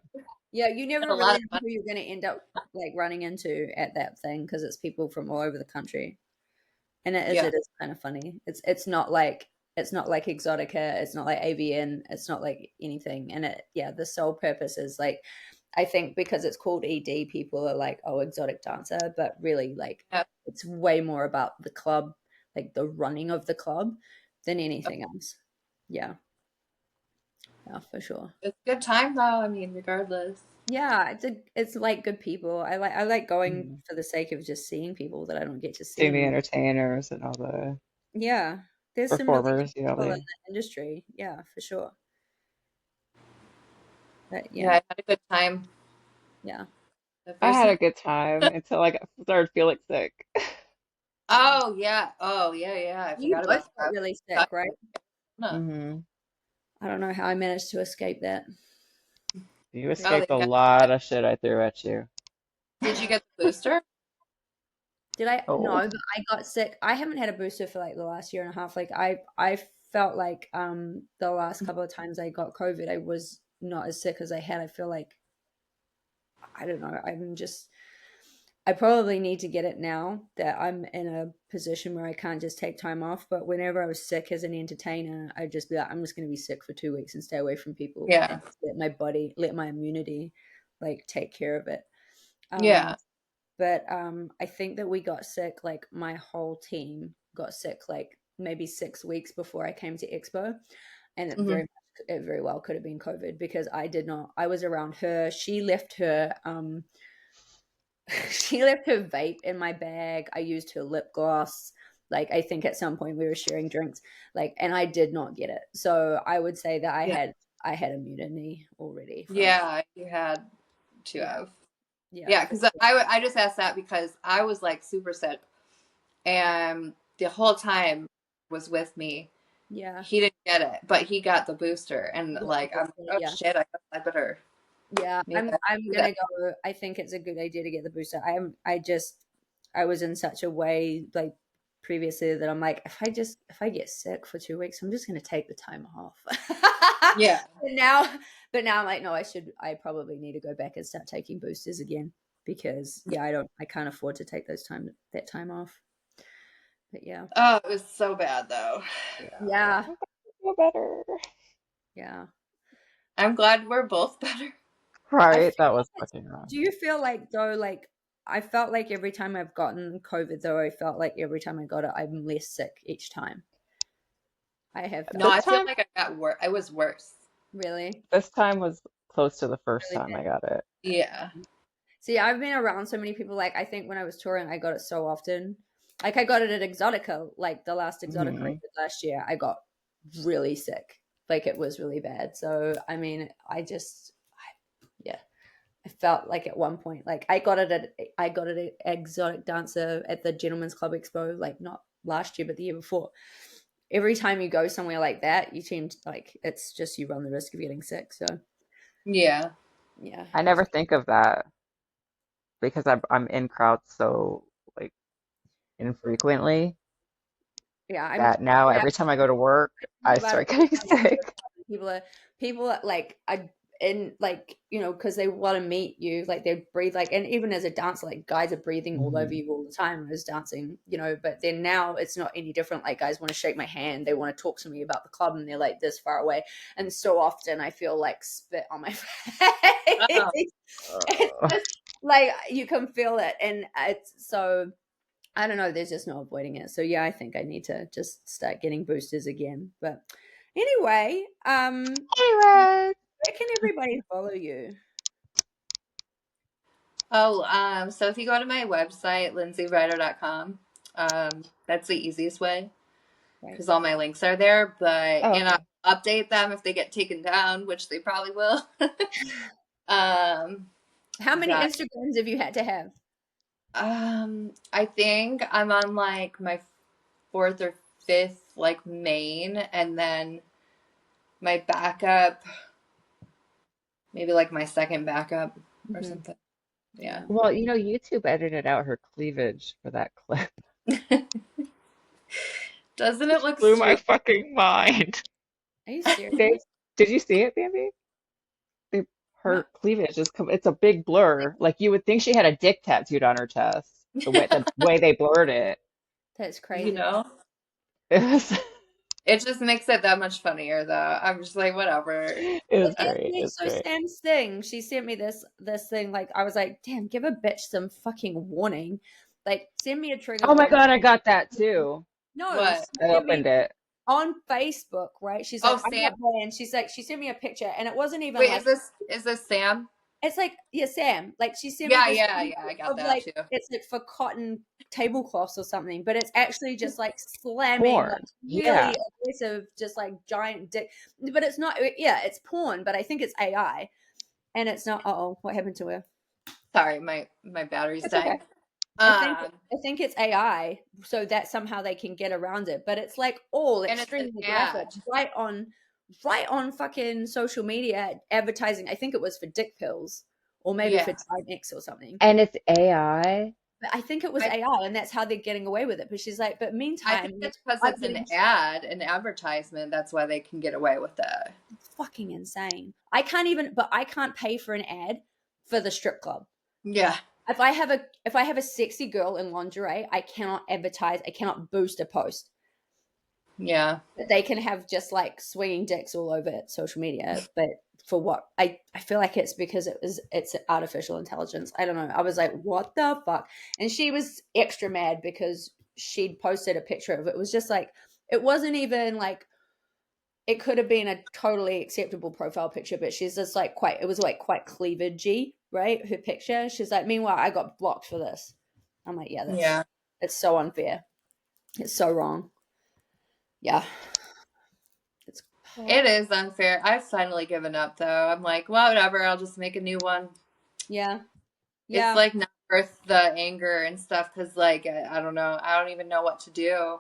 S2: Yeah. You
S3: Had
S2: never
S3: a lot
S2: really
S3: of
S2: know
S3: fun.
S2: who you're going to end up like running into at that thing, because it's people from all over the country. And it is
S3: Yeah.
S2: it is kind of funny. It's not like Exotica, it's not like AVN, it's not like anything. And the sole purpose is like, I think because it's called ED, people are like, oh, exotic dancer, but really like
S3: Yeah.
S2: it's way more about the club, like the running of the club, than anything else. Yeah, yeah, for sure.
S3: It's a good time though, I mean, regardless.
S2: Yeah, it's like good people. I like going
S1: Mhm.
S2: for the sake of just seeing people that I don't get to see
S1: Seeing the
S2: anymore.
S1: entertainers and all the
S2: Yeah, there's some really good
S1: performers,
S2: people in the industry. Yeah, for sure. But
S3: Yeah, I
S2: yeah,
S3: had a good time
S2: yeah.
S3: the
S1: I
S3: first
S1: had
S3: night.
S1: a good time until I started feeling sick.
S2: Yeah.
S3: Oh yeah. Oh yeah, yeah. I
S2: You
S3: forgot about
S2: both got
S3: that.
S2: really sick, right?
S3: Huh.
S1: Hmm.
S2: I don't know how I managed to escape that.
S1: You
S2: Crazy.
S3: Oh,
S1: escaped
S3: they
S1: a
S3: got
S1: lot of shit I threw at you.
S3: did you get the booster?
S2: Did I? No,
S1: Oh.
S2: but I got sick. I haven't had a booster for like the last year and a half. Like I felt like the last couple of times I got COVID, I was not as sick as I had. I feel like I don't know. I probably need to get it now that I'm in a position where I can't just take time off. But whenever I was sick as an entertainer, I'd just be like, I'm just going to be sick for 2 weeks and stay away from people and
S3: Yeah.
S2: just let my immunity like take care of it. Um,
S3: Yeah.
S2: but I think that we got sick, like my whole team got sick like maybe 6 weeks before I came to Expo. And it
S3: Hmm.
S2: very much it very well could have been COVID because I was around her. She left her she left her vape in my bag. I used her lip gloss. Like I think at some point we were sharing drinks, like, and I did not get it. So I would say that I had immunity already.
S3: Yeah, you had to
S2: Yeah.
S3: have.
S2: Yeah.
S3: Yeah, because I just asked that because I was like super sick, and the whole time was with me.
S2: Yeah.
S3: He didn't get it, but he got the booster, and
S2: Yeah,
S3: like I'm like, oh
S2: yeah.
S3: shit, I guess I better.
S2: Yeah,
S3: maybe
S2: I'm
S3: do
S2: gonna
S3: that.
S2: go. I think it's a good idea to get the booster. I was in such a way like previously that I'm like, if I get sick for 2 weeks, I'm just gonna take the time off.
S3: Yeah.
S2: But now I'm like, no, I probably need to go back and start taking boosters again because I can't afford to take that time off. But yeah.
S3: Oh, it was so bad though.
S2: Yeah.
S1: I feel better.
S2: Yeah.
S3: I'm glad we're both better.
S1: Right, that was fucking wrong.
S2: Do you feel like though, like I felt like every time I've gotten COVID though, I felt like every time I got it, I'm less sick each time. I have felt
S3: No, I feel like I got worse. I was worse.
S2: really,
S1: This time was close to the first
S2: really
S1: time
S2: bad.
S1: I got it.
S3: Yeah.
S2: See, I've been around so many people. Like I think when I was touring, I got it so often. Like I got it at Exotica, like the last Exotica I did last year. I got really sick. Like it was really bad. So I mean, I felt like at one point, like I got it at Exotic Dancer at the Gentlemen's Club Expo, like not last year, but the year before. Every time you go somewhere like that, you seem like it's just you run the risk of getting sick. So
S3: Yeah.
S2: yeah,
S1: I never think of that because I'm in crowds so like infrequently
S2: yeah.
S1: that now
S2: Yeah,
S1: every time I go to work, I
S2: about it
S1: start getting sick.
S2: people are like in like because they want to meet you, like they breathe like, and even as a dancer, like guys are breathing all over you all the time when I was dancing, but then now it's not any different. Like guys want to shake my hand, they want to talk to me about the club, and they're like this far away, and so often I feel like spit on my face.
S3: Oh.
S2: It's just like you can feel it, and it's so I don't know. There's just no avoiding it. So yeah, I think I need to just start getting boosters again. But anyway,
S1: Anyway,
S2: where can everybody follow you?
S3: Oh, so if you go to my website, linzeeryder.com, that's the easiest way
S2: Right.
S3: because all my links are there. But
S1: oh,
S3: and
S1: okay.
S3: I'll update them if they get taken down, which they probably will.
S2: How many
S3: that
S2: Instagrams have you had to have?
S3: I think I'm on like my fourth or fifth like main, and then my backup, maybe like my second backup or something. Yeah.
S1: Well, YouTube edited out her cleavage for that clip.
S3: Doesn't it look
S1: Blew my
S3: stupid?
S1: fucking mind.
S2: Are you serious?
S1: Did you see it, Bambi? They,
S3: No.
S1: her cleavage it's a big blur. Like you would think she had a dick tattooed on her chest. The way they blurred it.
S2: That's
S3: You
S2: crazy.
S3: know?
S1: It was
S3: It just makes it that much funnier, though. I'm just like, whatever.
S1: it was great. It was
S2: So
S1: great.
S2: Sam's thing, she sent me this thing. Like I was like, damn, give a bitch some fucking warning. Like send me a trigger
S1: Oh my
S2: warning.
S1: God, I got that too.
S2: No,
S3: What?
S2: she
S1: I
S2: sent me
S1: opened it.
S2: on Facebook, right? She's
S3: Oh,
S2: like, I
S3: Sam.
S2: got banned. She's like, she sent me a picture, and it wasn't even
S3: Wait,
S2: like
S3: is this Sam?
S2: it's like Sam. Like she sent me
S3: Yeah,
S2: this
S3: yeah,
S2: picture
S3: yeah. I got
S2: of
S3: that
S2: like
S3: too.
S2: it's like for cotton tablecloths or something, but it's actually just like slamming, like
S1: Porn.
S2: really
S1: Yeah.
S2: aggressive, just like giant dick. But it's not. Yeah, it's porn, but I think it's AI, and it's not. Oh, what happened to her?
S3: Sorry, my battery's
S1: It's
S3: dying.
S1: okay.
S2: I think it's AI, so that somehow they can get around it. But it's like all
S3: And it's an
S2: extremely graphic,
S3: ad.
S2: right on fucking social media advertising. I think it was for dick pills or maybe
S3: Yeah.
S2: for Timex or something.
S1: And it's AI.
S2: But I think it was
S3: I,
S2: AI, and that's how they're getting away with it. But she's like, but
S3: I
S2: meantime,
S3: think it's because
S2: I've
S3: it's an
S2: been
S3: ad, an advertisement. That's why they can get away with that.
S2: fucking insane. I can't pay for an ad for the strip club.
S3: Yeah.
S2: If I have a sexy girl in lingerie, I cannot advertise. I cannot boost a post.
S3: Yeah.
S2: But they can have just like swinging dicks all over social media. But for what? I feel like it's because it's artificial intelligence. I don't know. I was like, what the fuck? And she was extra mad because she'd posted a picture of it. It was just like it wasn't even like it could have been a totally acceptable profile picture, but she's just like it was like quite cleavagey, right? Her picture. She's like, meanwhile, I got blocked for this. I'm like, yeah, it's so unfair. It's so wrong. Yeah.
S3: It is unfair. I've finally given up though. I'm like, well, whatever, I'll just make a new one.
S2: Yeah.
S3: It's like not worth the anger and stuff because like I don't know. I don't even know what to do.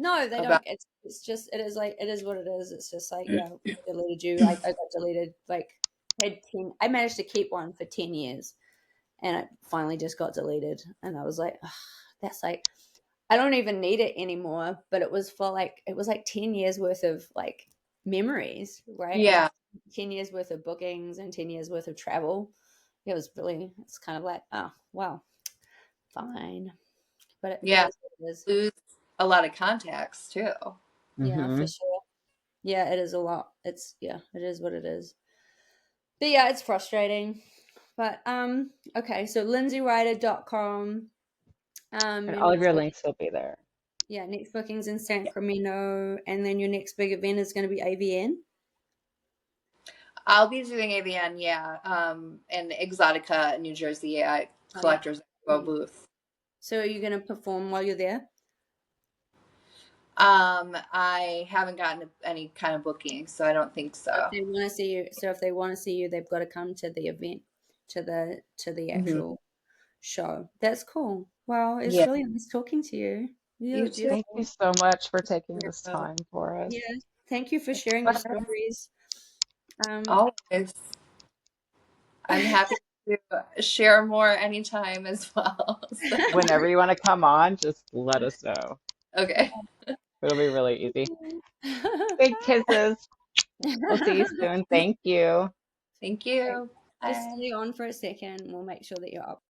S2: No, they don't. It's just it is what it is. It's just like, yeah, I deleted you. I got deleted. Like I managed to keep one for 10 years, and it finally just got deleted. And I was like, ugh, that's like, I don't even need it anymore. But it was it was like 10 years worth of like memories, right?
S3: Yeah.
S2: And 10 years worth of bookings and 10 years worth of travel. It's kind of like, oh, wow, fine. But
S3: Yeah.
S2: it is.
S3: Lose a lot of contacts too.
S2: Yeah, for sure. Yeah, it is a lot. It is what it is. But yeah, it's frustrating. But okay, so linzeeryder.com.
S1: And all of your links will be there.
S2: Yeah, next bookings in San Cremino, and then your next big event is going to be AVN.
S3: I'll be doing AVN, in Exotica, New Jersey, at Collectors Expo booth.
S2: So are you going to perform while you're there?
S3: I haven't gotten any kind of booking, so I don't think so.
S2: If they want to see you, they've got to come to the event, to the actual show. That's cool. Well, it's really nice talking to you.
S3: You too.
S1: Thank you so much for taking this time for us.
S2: Yeah, thank you for sharing your stories.
S3: Always. I'm happy to share more anytime as well. So.
S1: Whenever you want to come on, just let us know.
S3: Okay.
S1: It'll be really easy. Big kisses. We'll see you soon. Thank you.
S3: Thank you.
S2: Just stay on for a second. We'll make sure that you're up.